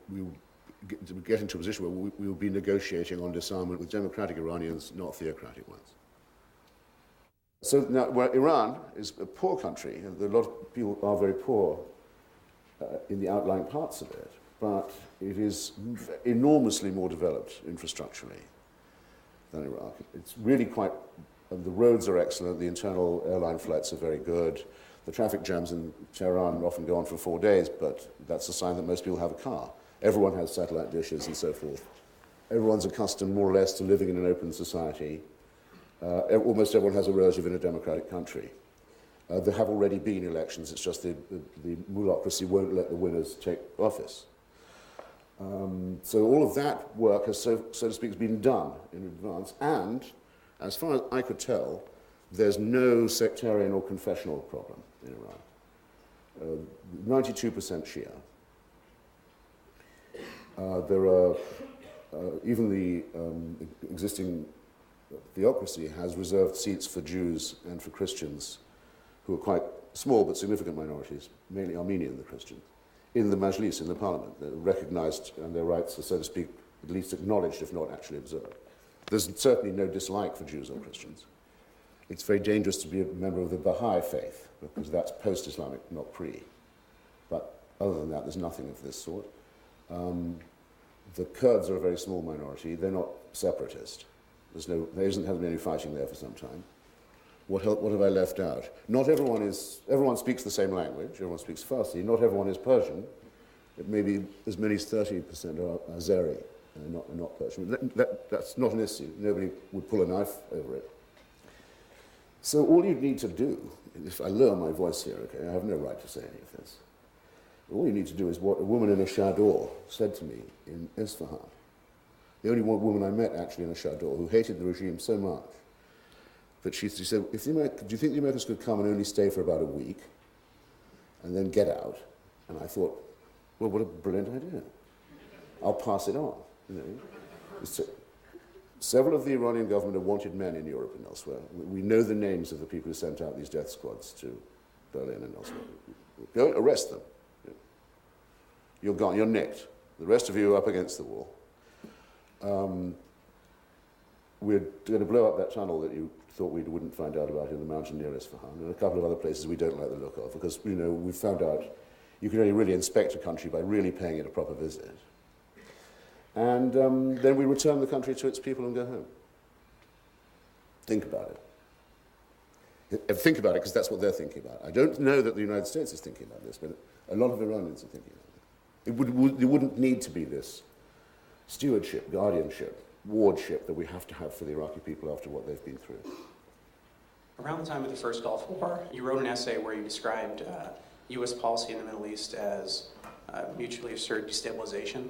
get into a position where we will be negotiating on disarmament with democratic Iranians, not theocratic ones. So now, where Iran is a poor country, and a lot of people are very poor in the outlying parts of it, but it is enormously more developed infrastructurally than Iraq. It's really quite And the roads are excellent, the internal airline flights are very good. The traffic jams in Tehran often go on for 4 days, but that's a sign that most people have a car. Everyone has satellite dishes and so forth. Everyone's accustomed more or less to living in an open society. Almost everyone has a relative in a democratic country. There have already been elections, it's just the mulocracy won't let the winners take office. So all of that work has, so to speak, been done in advance, and as far as I could tell, there's no sectarian or confessional problem in Iran. 92% Shia. There are, even the existing theocracy has reserved seats for Jews and for Christians, who are quite small but significant minorities, mainly Armenian, the Christians, in the Majlis, in the parliament. They're recognized and their rights are, so to speak, at least acknowledged, if not actually observed. There's certainly no dislike for Jews or Christians. It's very dangerous to be a member of the Baha'i faith, because that's post-Islamic, not pre. But other than that, there's nothing of this sort. The Kurds are a very small minority. They're not separatist. There hasn't been any fighting there for some time. What have I left out? Not everyone speaks the same language. Everyone speaks Farsi. Not everyone is Persian. It may be as many as 30% are Azeri, not Persian. That's not an issue. Nobody would pull a knife over it. So all you need to do, if I lower my voice here, okay, I have no right to say any of this. All you need to do is what a woman in a chador said to me in Isfahan. The only one woman I met actually in a chador who hated the regime so much that she said, do you think the Americans could come and only stay for about a week and then get out? And I thought, well, what a brilliant idea. I'll pass it on. You know? Several of the Iranian government have wanted men in Europe and elsewhere. We know the names of the people who sent out these death squads to Berlin and elsewhere. Go arrest them. You're gone, you're nicked. The rest of you are up against the wall. We're going to blow up that tunnel that you thought we wouldn't find out about in the mountain near Isfahan, and a couple of other places we don't like the look of, because we found out you can only really inspect a country by really paying it a proper visit. And then we return the country to its people and go home. Think about it. Think about it, because that's what they're thinking about. I don't know that the United States is thinking about this, but a lot of Iranians are thinking about it. There wouldn't need to be this stewardship, guardianship, wardship that we have to have for the Iraqi people after what they've been through. Around the time of the first Gulf War, you wrote an essay where you described U.S. policy in the Middle East as mutually assured destabilization.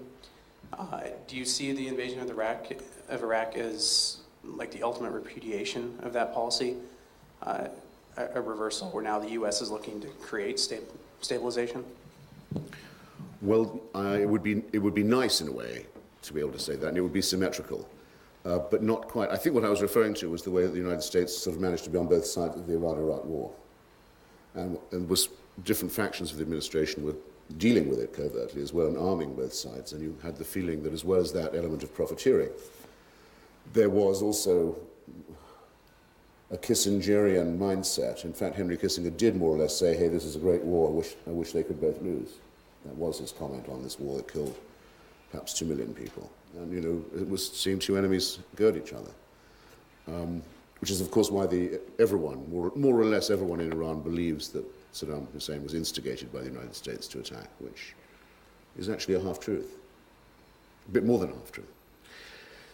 Do you see the invasion of Iraq as like the ultimate repudiation of that policy? A reversal where now the U.S. is looking to create stabilization? Well, it would be nice in a way to be able to say that, and it would be symmetrical, but not quite. I think what I was referring to was the way that the United States sort of managed to be on both sides of the Iran-Iraq war, and was different factions of the administration were dealing with it covertly as well and arming both sides, and you had the feeling that as well as that element of profiteering, there was also a Kissingerian mindset. In fact, Henry Kissinger did more or less say, hey, this is a great war, I wish they could both lose. That was his comment on this war that killed perhaps 2 million people. And, it was seeing two enemies go at each other. Which is, of course, why more or less everyone in Iran believes that Saddam Hussein was instigated by the United States to attack, which is actually a half-truth, a bit more than a half-truth.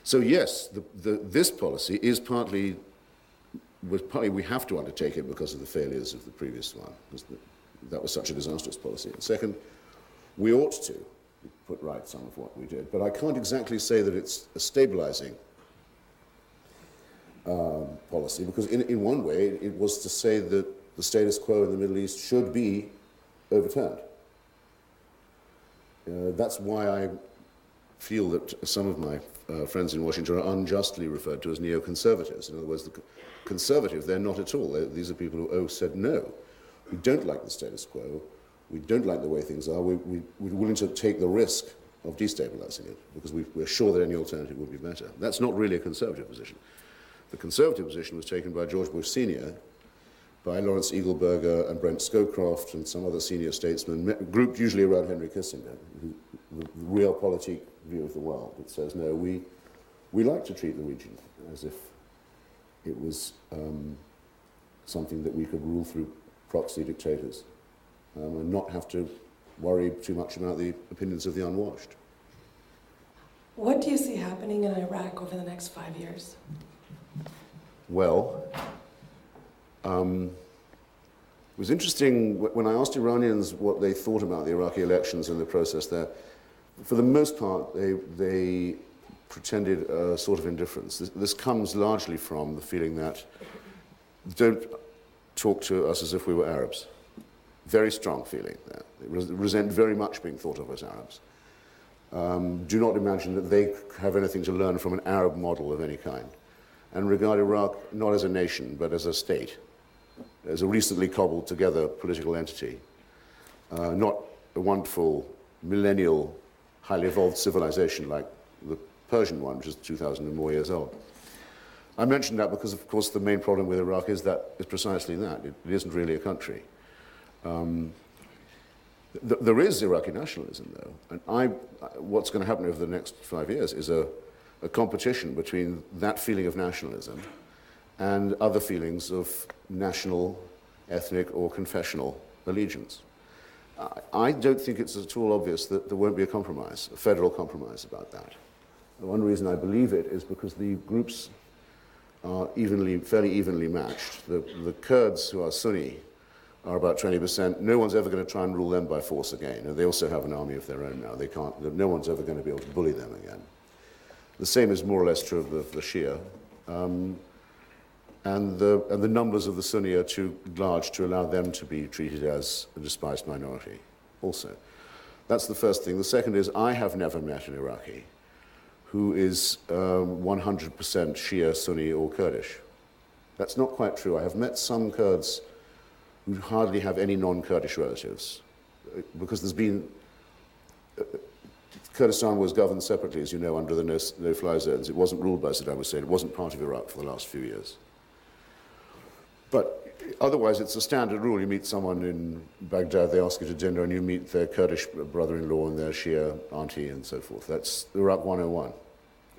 So yes, this policy is partly we have to undertake it because of the failures of the previous one, because that was such a disastrous policy. And second, we ought to put right some of what we did, but I can't exactly say that it's a stabilizing policy, because in one way it was to say that the status quo in the Middle East should be overturned. That's why I feel that some of my friends in Washington are unjustly referred to as neoconservatives. In other words, the conservative, they're not at all. These are people who said, no, we don't like the status quo, we don't like the way things are, we're willing to take the risk of destabilizing it, because we're sure that any alternative would be better. That's not really a conservative position. The conservative position was taken by George Bush Sr., by Lawrence Eagleburger and Brent Scowcroft and some other senior statesmen, grouped usually around Henry Kissinger, the realpolitik view of the world that says, no, we like to treat the region as if It was something that we could rule through proxy dictators and not have to worry too much about the opinions of the unwashed. What do you see happening in Iraq over the next 5 years? Well, it was interesting when I asked Iranians what they thought about the Iraqi elections and the process there. For the most part, they pretended a sort of indifference. This comes largely from the feeling that don't talk to us as if we were Arabs. Very strong feeling there. They resent very much being thought of as Arabs. Do not imagine that they have anything to learn from an Arab model of any kind, and regard Iraq not as a nation, but as a state, as a recently cobbled together political entity, not a wonderful millennial, highly evolved civilization like the Persian one, which is 2,000 and more years old. I mention that because, of course, the main problem with Iraq is precisely that. It isn't really a country. There is Iraqi nationalism, though, and what's going to happen over the next 5 years is a competition between that feeling of nationalism and other feelings of national, ethnic, or confessional allegiance. I don't think it's at all obvious that there won't be a compromise, a federal compromise about that. The one reason I believe it is because the groups are fairly evenly matched. The Kurds, who are Sunni, are about 20%. No one's ever going to try and rule them by force again. And they also have an army of their own now. No one's ever going to be able to bully them again. The same is more or less true of the Shia. And the numbers of the Sunni are too large to allow them to be treated as a despised minority also. That's the first thing. The second is I have never met an Iraqi who is 100% Shia, Sunni, or Kurdish. That's not quite true. I have met some Kurds who hardly have any non-Kurdish relatives, because there's been... Kurdistan was governed separately, as you know, under the no-fly zones. It wasn't ruled by Saddam Hussein. It wasn't part of Iraq for the last few years. But otherwise, it's a standard rule. You meet someone in Baghdad, they ask you to dinner, and you meet their Kurdish brother-in-law and their Shia auntie and so forth. That's Iraq 101.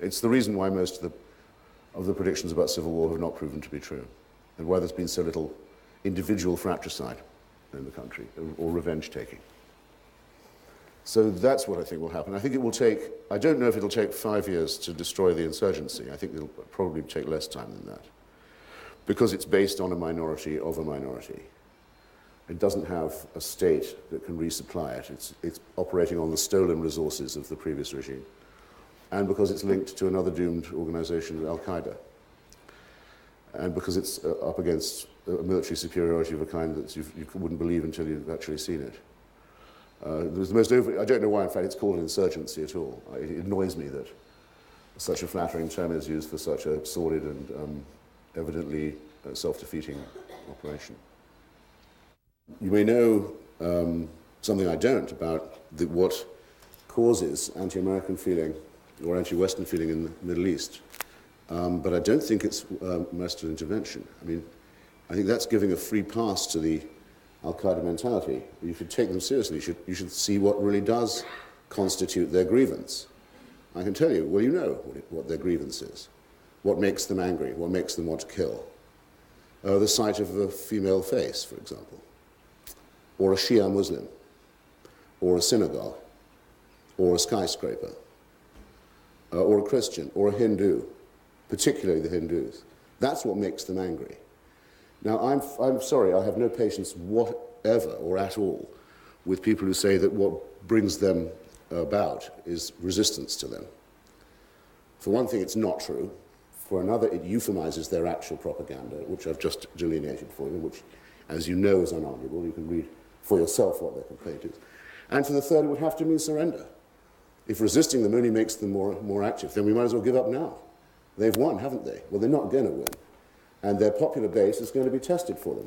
It's the reason why most of the predictions about civil war have not proven to be true, and why there's been so little individual fratricide in the country, or revenge-taking. So that's what I think will happen. I think it will take, I don't know if it'll take 5 years to destroy the insurgency. I think it'll probably take less time than that, because it's based on a minority of a minority. It doesn't have a state that can resupply it. It's operating on the stolen resources of the previous regime, and because it's linked to another doomed organization, Al-Qaeda, and because it's up against a military superiority of a kind that you wouldn't believe until you've actually seen it. There's the most I don't know why, in fact, it's called an insurgency at all. It annoys me that such a flattering term is used for such a sordid and evidently self-defeating operation. You may know something I don't about what causes anti-American feeling or anti-Western feeling in the Middle East. But I don't think it's Western intervention. I mean, I think that's giving a free pass to the Al-Qaeda mentality. You should take them seriously. You should see what really does constitute their grievance. I can tell you, well, you know what their grievance is. What makes them angry, what makes them want to kill. The sight of a female face, for example, or a Shia Muslim, or a synagogue, or a skyscraper, or a Christian, or a Hindu, particularly the Hindus. That's what makes them angry. Now, I'm sorry, I have no patience whatever or at all with people who say that what brings them about is resistance to them. For one thing, it's not true. For another, it euphemizes their actual propaganda, which I've just delineated for you, which, as you know, is unarguable. You can read for yourself what their complaint is. And for the third, it would have to mean surrender. If resisting them only makes them more active, then we might as well give up now. They've won, haven't they? Well, they're not going to win. And their popular base is going to be tested for them.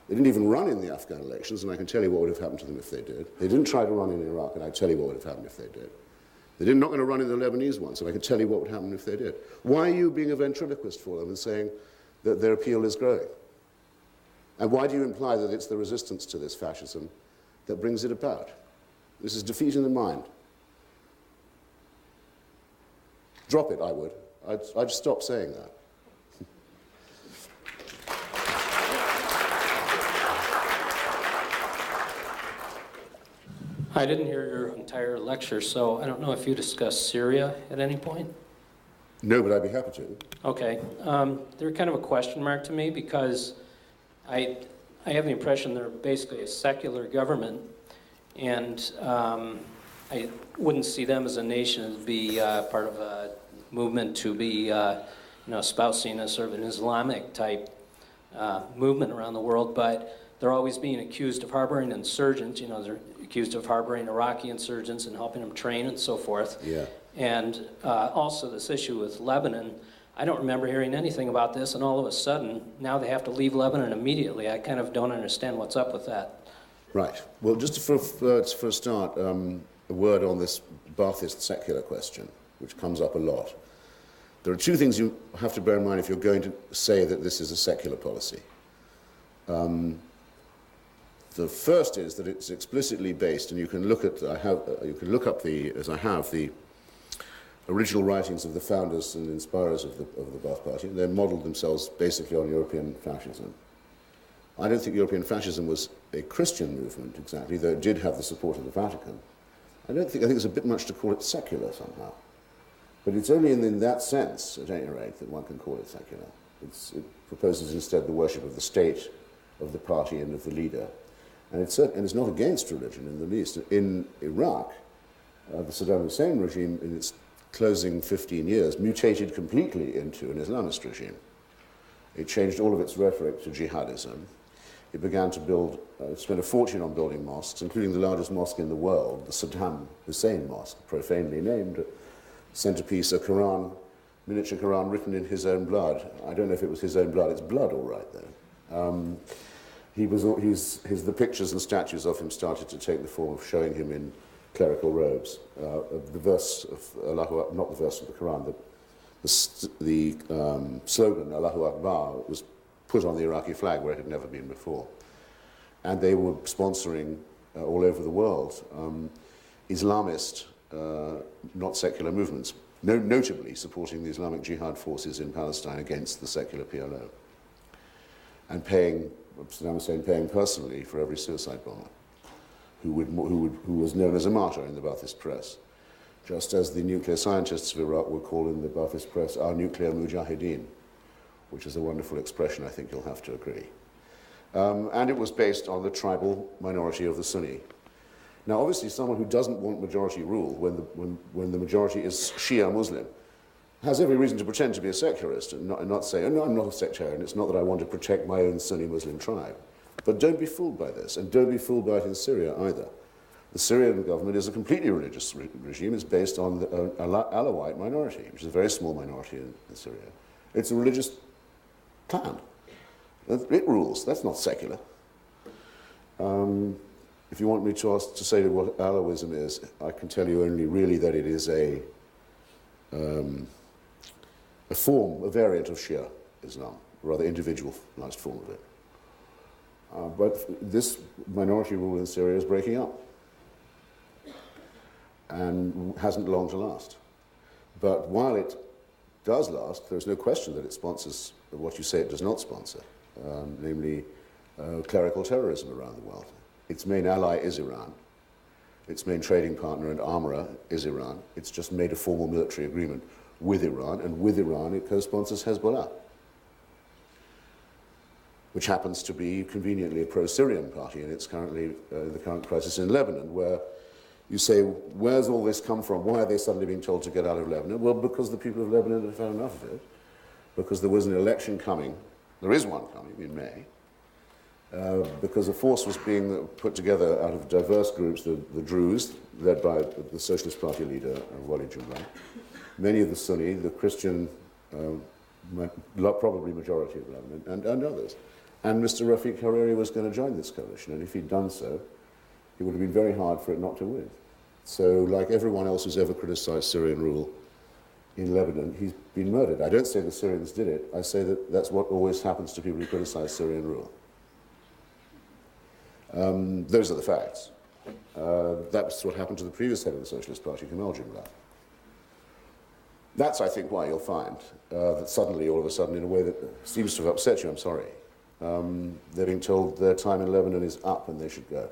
They didn't even run in the Afghan elections, and I can tell you what would have happened to them if they did. They didn't try to run in Iraq, and I tell you what would have happened if they did. They're not going to run in the Lebanese ones, and I can tell you what would happen if they did. Why are you being a ventriloquist for them and saying that their appeal is growing? And why do you imply that it's the resistance to this fascism that brings it about? This is defeat in the mind. Drop it, I would. I'd stop saying that. I didn't hear your entire lecture, so I don't know if you discussed Syria at any point. No, but I'd be happy to. Okay. They're kind of a question mark to me because I have the impression they're basically a secular government, and I wouldn't see them as a nation as be part of a movement to be espousing a sort of an Islamic type movement around the world, but they're always being accused of harboring insurgents. They're accused of harboring Iraqi insurgents and helping them train and so forth. Yeah. And also this issue with Lebanon, I don't remember hearing anything about this, and all of a sudden, now they have to leave Lebanon immediately. I kind of don't understand what's up with that. Right. Well, just for a start, a word on this Ba'athist secular question, which comes up a lot. There are two things you have to bear in mind if you're going to say that this is a secular policy. The first is that it's explicitly based, and you can look at, you can look up as I have, the original writings of the founders and inspirers of the Ba'ath Party. They modeled themselves basically on European fascism. I don't think European fascism was a Christian movement exactly, though it did have the support of the Vatican. I think it's a bit much to call it secular somehow. But it's only in that sense, at any rate, that one can call it secular. It proposes instead the worship of the state, of the party, and of the leader. And it's not against religion in the least. In Iraq, the Saddam Hussein regime, in its closing 15 years, mutated completely into an Islamist regime. It changed all of its rhetoric to jihadism. It began to build, spent a fortune on building mosques, including the largest mosque in the world, the Saddam Hussein Mosque, profanely named, centerpiece, a Quran, miniature Quran written in his own blood. I don't know if it was his own blood. It's blood, all right, though. The pictures and statues of him started to take the form of showing him in clerical robes. The verse of Allahu, not the verse of the Quran, the slogan Allahu Akbar was put on the Iraqi flag where it had never been before. And they were sponsoring all over the world Islamist, not secular movements, notably supporting the Islamic Jihad forces in Palestine against the secular PLO, and Saddam Hussein paying personally for every suicide bomber who was known as a martyr in the Ba'athist press, just as the nuclear scientists of Iraq were called in the Ba'athist press our nuclear mujahideen, which is a wonderful expression, I think you'll have to agree. And it was based on the tribal minority of the Sunni. Now, obviously, someone who doesn't want majority rule when the majority is Shia Muslim has every reason to pretend to be a secularist and not say, oh, no, I'm not a sectarian. It's not that I want to protect my own Sunni Muslim tribe. But don't be fooled by this, and don't be fooled by it in Syria either. The Syrian government is a completely religious regime. It's based on the Alawite minority, which is a very small minority in Syria. It's a religious clan. It rules. That's not secular. If you want me to say what Alawism is, I can tell you only really that it is a variant of Shia Islam, a rather individualized form of it. But this minority rule in Syria is breaking up and hasn't long to last. But while it does last, there's no question that it sponsors what you say it does not sponsor, namely clerical terrorism around the world. Its main ally is Iran. Its main trading partner and armorer is Iran. It's just made a formal military agreement with Iran, and with Iran it co-sponsors Hezbollah, which happens to be conveniently a pro-Syrian party, and it's currently the current crisis in Lebanon, where you say, where's all this come from? Why are they suddenly being told to get out of Lebanon? Well, because the people of Lebanon have had enough of it, because there was an election coming, there is one coming in May, because a force was being put together out of diverse groups, the Druze, led by the Socialist Party leader, Wali Jumla, many of the Sunni, the Christian, probably majority of Lebanon, and others. And Mr. Rafiq Hariri was going to join this coalition, and if he'd done so, it would have been very hard for it not to win. So, like everyone else who's ever criticized Syrian rule in Lebanon, he's been murdered. I don't say the Syrians did it. I say that that's what always happens to people who criticize Syrian rule. Those are the facts. That's what happened to the previous head of the Socialist Party, Kemal Jumla. That's, I think, why you'll find that suddenly, all of a sudden, in a way that seems to have upset you, I'm sorry, they're being told their time in Lebanon is up and they should go,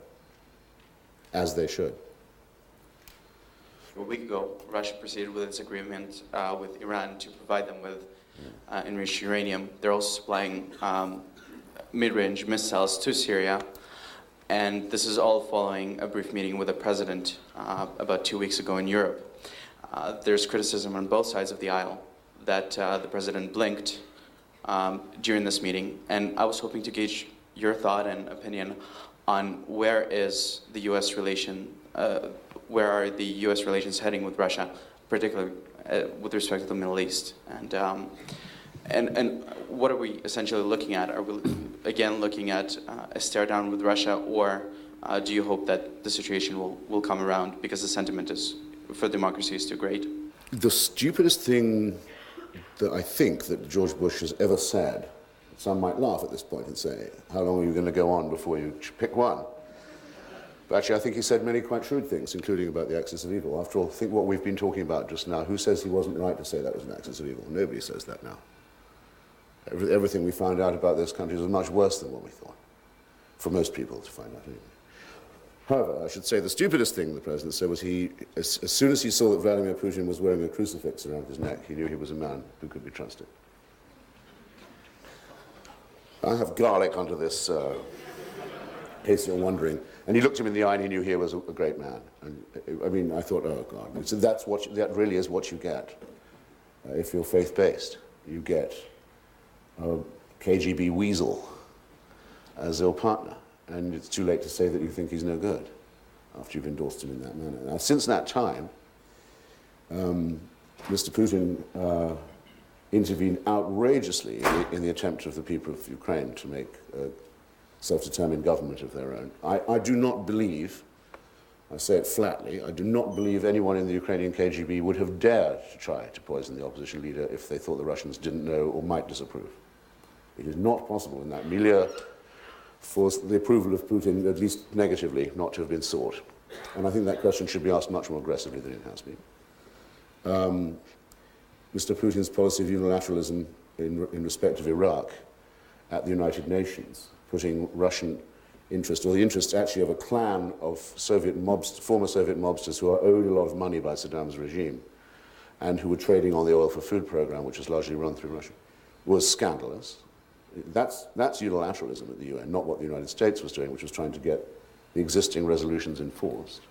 as they should. a week ago, Russia proceeded with its agreement with Iran to provide them with enriched uranium. They're also supplying mid-range missiles to Syria. And this is all following a brief meeting with the president about 2 weeks ago in Europe. There's criticism on both sides of the aisle that the president blinked during this meeting. And I was hoping to gauge your thought and opinion on where is the U.S. relation, where are the U.S. relations heading with Russia, particularly with respect to the Middle East, and what are we essentially looking at? Are we again looking at a stare down with Russia, or do you hope that the situation will come around because the sentiment is for democracy is too great? The stupidest thing that I think that George Bush has ever said, some might laugh at this point and say, how long are you going to go on before you pick one? But actually, I think he said many quite shrewd things, including about the axis of evil. After all, think what we've been talking about just now. Who says he wasn't right to say that was an axis of evil? Nobody says that now. Everything we found out about those countries was much worse than what we thought, for most people to find out anyway. However, I should say the stupidest thing the president said was as soon as he saw that Vladimir Putin was wearing a crucifix around his neck, he knew he was a man who could be trusted. I have garlic under this, in case you're wondering. And he looked him in the eye and he knew he was a great man. And I mean, I thought, oh God. So that really is what you get if you're faith-based. You get a KGB weasel as your partner. And it's too late to say that you think he's no good after you've endorsed him in that manner. Now, since that time, Mr. Putin intervened outrageously in the attempt of the people of Ukraine to make a self-determined government of their own. I do not believe, I say it flatly, I do not believe anyone in the Ukrainian KGB would have dared to try to poison the opposition leader if they thought the Russians didn't know or might disapprove. It is not possible in that milieu for the approval of Putin, at least negatively, not to have been sought. And I think that question should be asked much more aggressively than it has been. Mr. Putin's policy of unilateralism in respect of Iraq at the United Nations, putting Russian interest, or the interest actually of a clan of former Soviet mobsters who are owed a lot of money by Saddam's regime and who were trading on the oil for food program, which is largely run through Russia, was scandalous. That's unilateralism at the UN, not what the United States was doing, which was trying to get the existing resolutions enforced.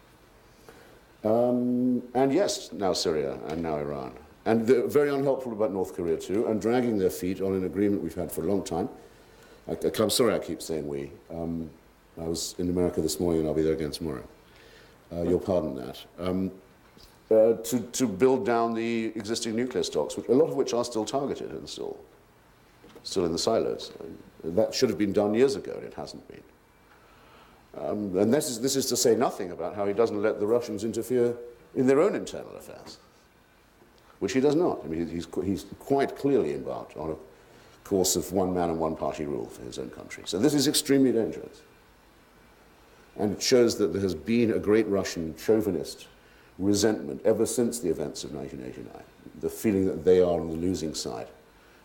And yes, now Syria and now Iran. And they're very unhelpful about North Korea too, and dragging their feet on an agreement we've had for a long time. I'm sorry I keep saying we. I was in America this morning and I'll be there again tomorrow. You'll pardon that. To build down the existing nuclear stocks, a lot of which are still targeted and still in the silos. That should have been done years ago, and it hasn't been. And this is to say nothing about how he doesn't let the Russians interfere in their own internal affairs, which he does not. I mean, he's quite clearly embarked on a course of one man and one party rule for his own country. So this is extremely dangerous. And it shows that there has been a great Russian chauvinist resentment ever since the events of 1989, the feeling that they are on the losing side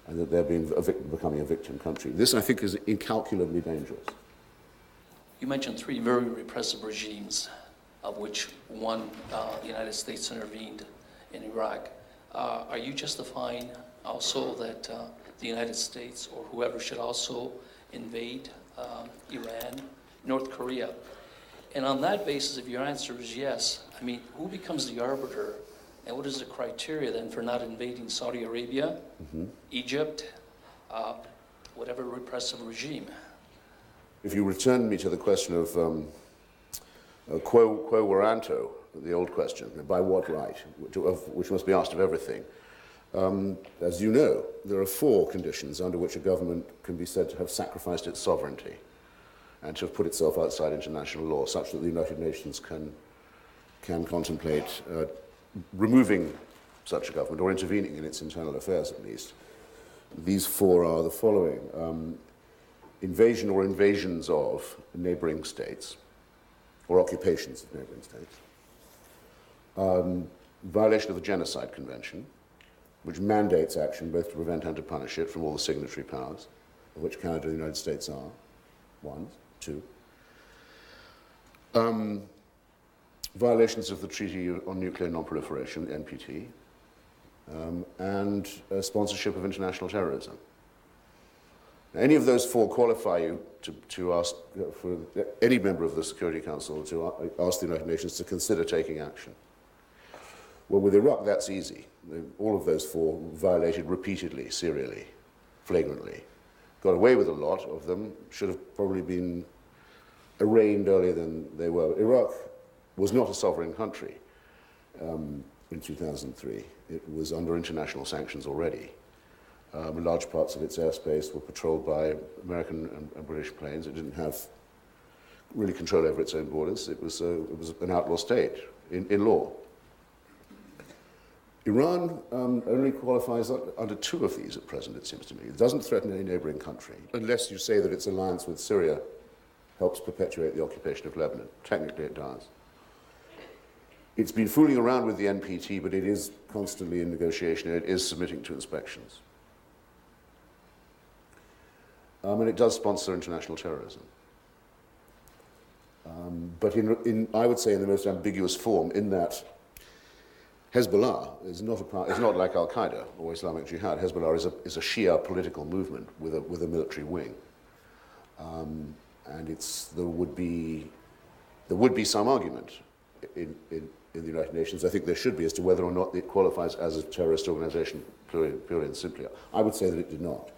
and that they're becoming a victim country. This, I think, is incalculably dangerous. You mentioned three very repressive regimes, of which one, the United States intervened in Iraq. Are you justifying also that the United States or whoever should also invade Iran, North Korea? And on that basis, if your answer is yes, I mean, who becomes the arbiter, and what is the criteria then for not invading Saudi Arabia, Egypt, whatever repressive regime? If you return me to the question of quo warranto, the old question, by what right, which must be asked of everything. As you know, there are 4 conditions under which a government can be said to have sacrificed its sovereignty and to have put itself outside international law, such that the United Nations can contemplate removing such a government or intervening in its internal affairs at least. These 4 are the following. Invasion or invasions of neighboring states or occupations of neighboring states. Violation of the Genocide Convention, which mandates action both to prevent and to punish it from all the signatory powers, of which Canada and the United States are. 1, 2. violations of the Treaty on Nuclear Non-Proliferation, NPT, and sponsorship of international terrorism. Any of those four qualify you to ask for any member of the Security Council to ask the United Nations to consider taking action. Well, with Iraq, that's easy. All of those four violated repeatedly, serially, flagrantly. Got away with a lot of them, should have probably been arraigned earlier than they were. Iraq was not a sovereign country in 2003. It was under international sanctions already. Large parts of its airspace were patrolled by American and British planes. It didn't have really control over its own borders. It was an outlaw state in law. Iran only qualifies under two of these at present, it seems to me. It doesn't threaten any neighboring country, unless you say that its alliance with Syria helps perpetuate the occupation of Lebanon. Technically, it does. It's been fooling around with the NPT, but it is constantly in negotiation, and it is submitting to inspections. And it does sponsor international terrorism. But I would say in the most ambiguous form, in that Hezbollah is not like Al-Qaeda or Islamic Jihad. Hezbollah is a Shia political movement with a military wing. And there would be some argument in the United Nations, I think there should be, as to whether or not it qualifies as a terrorist organization purely and simply. I would say that it did not.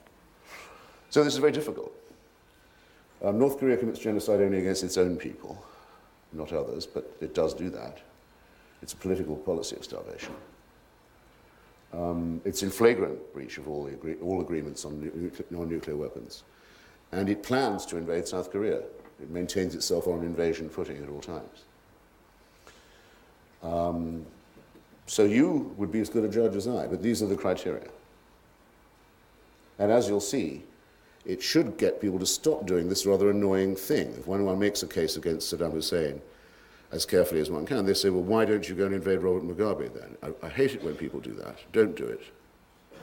So this is very difficult. North Korea commits genocide only against its own people, not others, but it does do that. It's a political policy of starvation. It's in flagrant breach of all agreements on non-nuclear weapons. And it plans to invade South Korea. It maintains itself on an invasion footing at all times. So you would be as good a judge as I, but these are the criteria. And as you'll see, it should get people to stop doing this rather annoying thing. If one makes a case against Saddam Hussein as carefully as one can, they say, well, why don't you go and invade Robert Mugabe then? I hate it when people do that. Don't do it.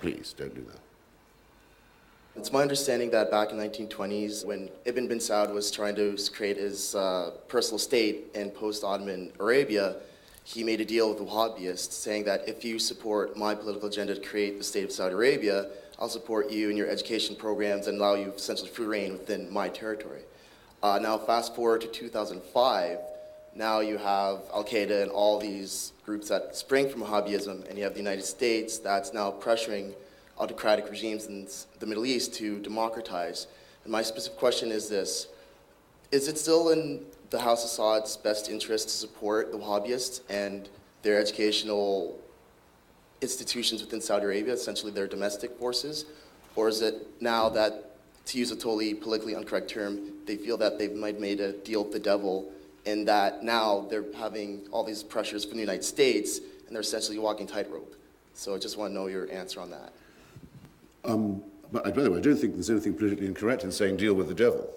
Please, don't do that. It's my understanding that back in the 1920s, when Ibn bin Saud was trying to create his personal state in post-Ottoman Arabia, he made a deal with the Wahhabists saying that if you support my political agenda to create the state of Saudi Arabia, I'll support you in your education programs and allow you essentially free reign within my territory. Now fast forward to 2005, now you have Al-Qaeda and all these groups that spring from Wahhabism, and you have the United States that's now pressuring autocratic regimes in the Middle East to democratize. And my specific question is this: is it still in the House of Saud's best interest to support the Wahhabists and their educational institutions within Saudi Arabia, essentially their domestic forces? Or is it now that, to use a totally politically incorrect term, they feel that they might have made a deal with the devil, and that now they're having all these pressures from the United States and they're essentially walking tightrope? So I just want to know your answer on that. But by the way, I don't think there's anything politically incorrect in saying deal with the devil.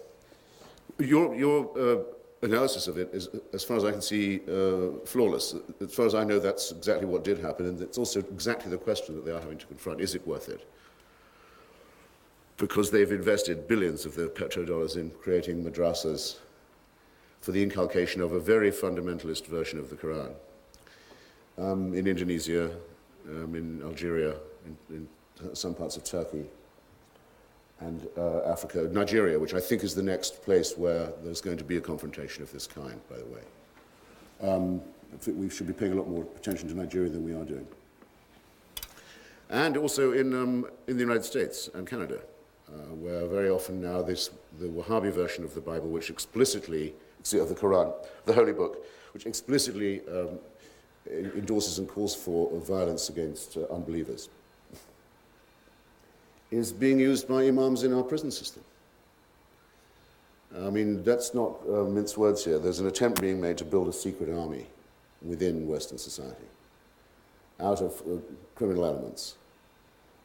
Your analysis of it is, as far as I can see, flawless. As far as I know, that's exactly what did happen, and it's also exactly the question that they are having to confront. Is it worth it? Because they've invested billions of their petrodollars in creating madrasas for the inculcation of a very fundamentalist version of the Quran. In Indonesia, in Algeria, in some parts of Turkey, and Africa, Nigeria, which I think is the next place where there's going to be a confrontation of this kind, by the way. I think we should be paying a lot more attention to Nigeria than we are doing. And also in the United States and Canada, where very often now the Wahhabi version of the Bible, which explicitly, of the Quran, the Holy Book, which explicitly endorses and calls for violence against unbelievers, is being used by imams in our prison system. I mean, that's not mince words here. There's an attempt being made to build a secret army within Western society out of criminal elements,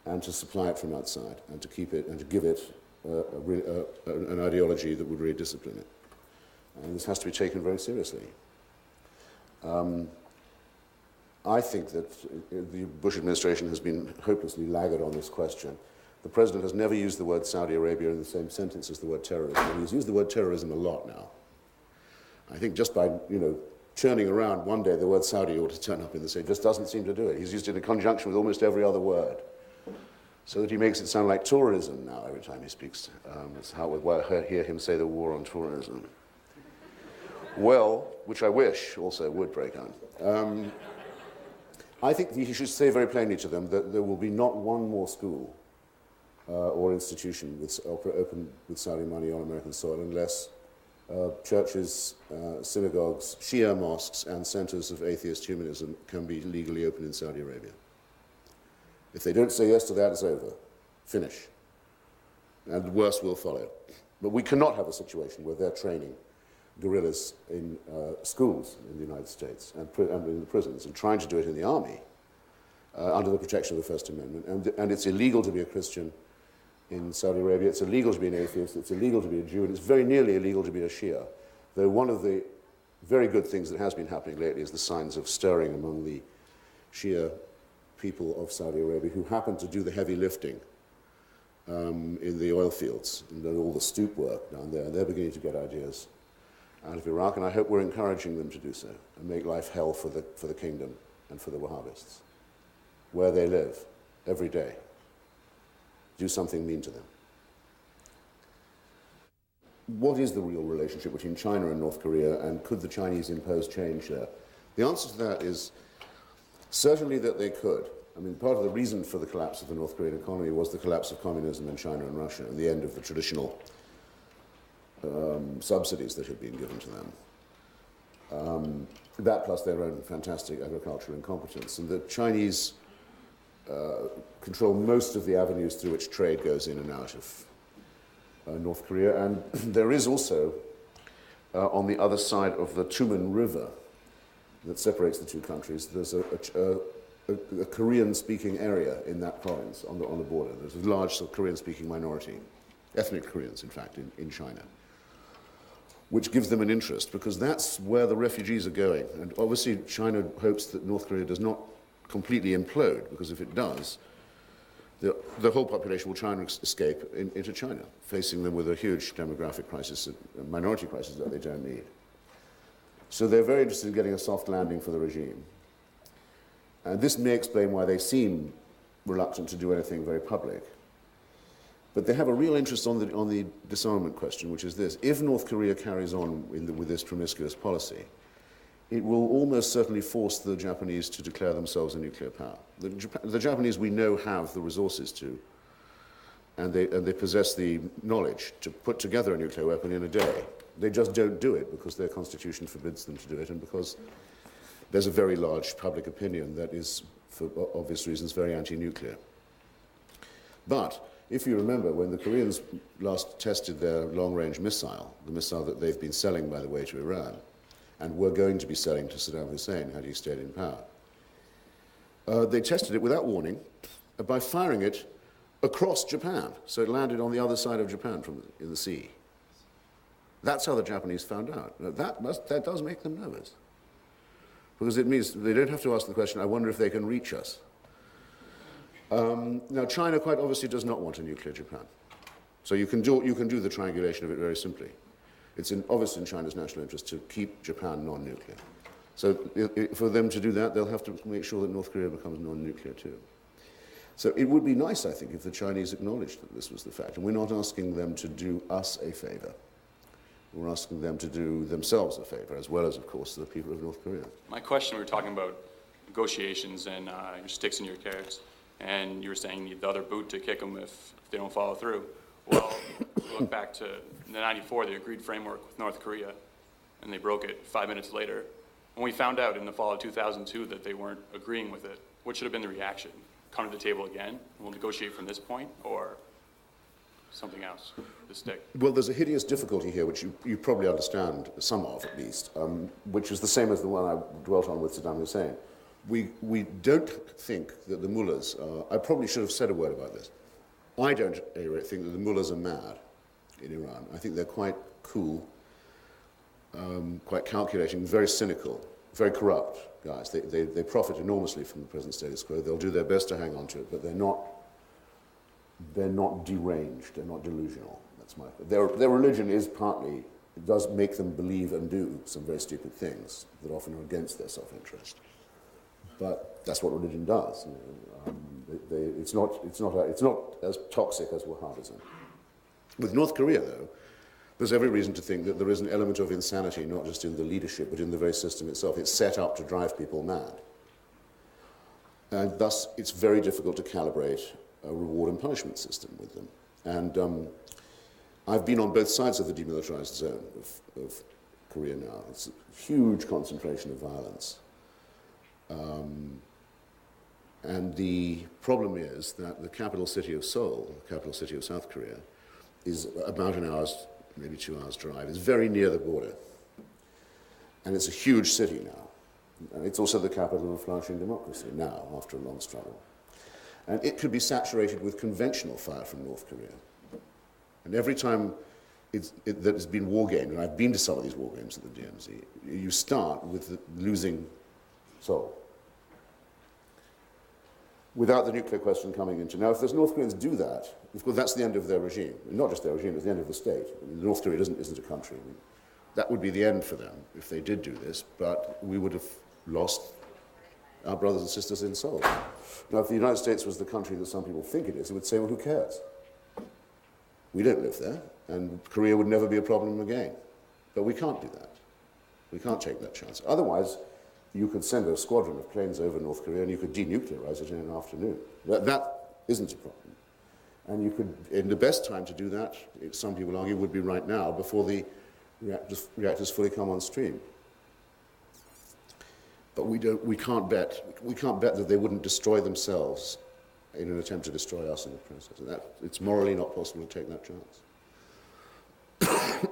and to supply it from outside, and to keep it, and to give it an ideology that would really discipline it. And this has to be taken very seriously. I think that the Bush administration has been hopelessly laggard on this question. The president has never used the word Saudi Arabia in the same sentence as the word terrorism, and he's used the word terrorism a lot now. I think just by, churning around, one day the word Saudi ought to turn up in the same. Just doesn't seem to do it. He's used it in conjunction with almost every other word, so that he makes it sound like tourism now every time he speaks. It's how I hear him say the war on tourism. Well, which I wish also would break out. I think he should say very plainly to them that there will be not one more school or institution open with Saudi money on American soil unless churches, synagogues, Shia mosques, and centers of atheist humanism can be legally open in Saudi Arabia. If they don't say yes to that, it's over. Finish. And the worst will follow. But we cannot have a situation where they're training guerrillas in schools in the United States and in the prisons and trying to do it in the army under the protection of the First Amendment. And it's illegal to be a Christian in Saudi Arabia. It's illegal to be an atheist. It's illegal to be a Jew. And it's very nearly illegal to be a Shia. Though one of the very good things that has been happening lately is the signs of stirring among the Shia people of Saudi Arabia who happen to do the heavy lifting in the oil fields and all the stoop work down there. And they're beginning to get ideas out of Iraq, and I hope we're encouraging them to do so and make life hell for the kingdom and for the Wahhabists, where they live every day. Do something mean to them. What is the real relationship between China and North Korea, and could the Chinese impose change there? The answer to that is certainly that they could. I mean, part of the reason for the collapse of the North Korean economy was the collapse of communism in China and Russia and the end of the traditional subsidies that had been given to them. That plus their own fantastic agricultural incompetence. And the Chinese control most of the avenues through which trade goes in and out of North Korea. And there is also, on the other side of the Tumen River that separates the two countries, there's a Korean-speaking area in that province on the border. There's a large Korean-speaking minority, ethnic Koreans, in fact, in China, which gives them an interest because that's where the refugees are going. And obviously China hopes that North Korea does not completely implode, because if it does, the whole population will try and escape into China, facing them with a huge demographic crisis, a minority crisis that they don't need. So they're very interested in getting a soft landing for the regime. And this may explain why they seem reluctant to do anything very public. But they have a real interest on the disarmament question, which is this. If North Korea carries on with this promiscuous policy, it will almost certainly force the Japanese to declare themselves a nuclear power. The Japanese, we know, have the resources to, and they possess the knowledge to put together a nuclear weapon in a day. They just don't do it because their constitution forbids them to do it, and because there's a very large public opinion that is, for obvious reasons, very anti-nuclear. But if you remember, when the Koreans last tested their long-range missile, the missile that they've been selling, by the way, to Iran, and were going to be selling to Saddam Hussein had he stayed in power, they tested it without warning by firing it across Japan. So it landed on the other side of Japan in the sea. That's how the Japanese found out. That does make them nervous, because it means they don't have to ask the question, I wonder if they can reach us. Now, China quite obviously does not want a nuclear Japan. So you can do the triangulation of it very simply. It's obviously in China's national interest to keep Japan non-nuclear. So for them to do that, they'll have to make sure that North Korea becomes non-nuclear too. So it would be nice, I think, if the Chinese acknowledged that this was the fact. And we're not asking them to do us a favor. We're asking them to do themselves a favor, as well as, of course, the people of North Korea. My question, we were talking about negotiations and your sticks and your carrots, and you were saying you need the other boot to kick them if they don't follow through. Well, look back to the 94, the agreed framework with North Korea, and they broke it 5 minutes later. When we found out in the fall of 2002 that they weren't agreeing with it, what should have been the reaction? Come to the table again, and we'll negotiate from this point, or something else, the stick? Well, there's a hideous difficulty here, which you probably understand, some of at least, which is the same as the one I dwelt on with Saddam Hussein. We don't think that the mullahs are, I probably should have said a word about this. I don't think that the mullahs are mad in Iran. I think they're quite cool, quite calculating, very cynical, very corrupt guys. They profit enormously from the present status quo. They'll do their best to hang on to it, but they're not deranged, they're not delusional. That's their religion is partly it does make them believe and do some very stupid things that often are against their self-interest. But that's what religion does. It's not as toxic as Wahhabism. With North Korea, though, there's every reason to think that there is an element of insanity, not just in the leadership, but in the very system itself. It's set up to drive people mad. And thus, it's very difficult to calibrate a reward and punishment system with them. And I've been on both sides of the demilitarized zone of Korea now. It's a huge concentration of violence. And the problem is that the capital city of Seoul, the capital city of South Korea, is about an hour's, maybe 2 hours drive. It's very near the border. And it's a huge city now. And it's also the capital of a flourishing democracy now, after a long struggle. And it could be saturated with conventional fire from North Korea. And every time that has been war gamed, and I've been to some of these war games at the DMZ, you start with losing Seoul. Without the nuclear question coming into. Now, if those North Koreans do that, of course, that's the end of their regime. Not just their regime, it's the end of the state. North Korea isn't a country. That would be the end for them if they did do this, but we would have lost our brothers and sisters in Seoul. Now, if the United States was the country that some people think it is, it would say, well, who cares? We don't live there, and Korea would never be a problem again. But we can't do that. We can't take that chance. Otherwise, you could send a squadron of planes over North Korea and you could denuclearize it in an afternoon. That isn't a problem. And you could, in the best time to do that, some people argue, would be right now, before the reactors fully come on stream. But we can't bet that they wouldn't destroy themselves in an attempt to destroy us in the process. It's morally not possible to take that chance.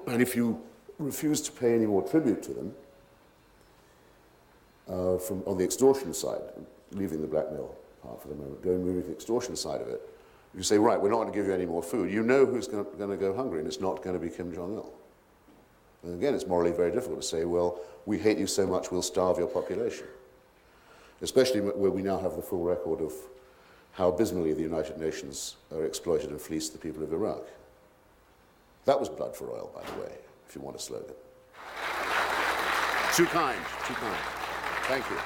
And if you refuse to pay any more tribute to them, on the extortion side, leaving the blackmail part for the moment, moving to the extortion side of it, you say, right, we're not going to give you any more food. You know who's going to go hungry, and it's not going to be Kim Jong-il. And again, it's morally very difficult to say, well, we hate you so much, we'll starve your population. Especially where we now have the full record of how abysmally the United Nations are exploited and fleeced the people of Iraq. That was blood for oil, by the way, if you want a slogan. Too kind, too kind. Thank you.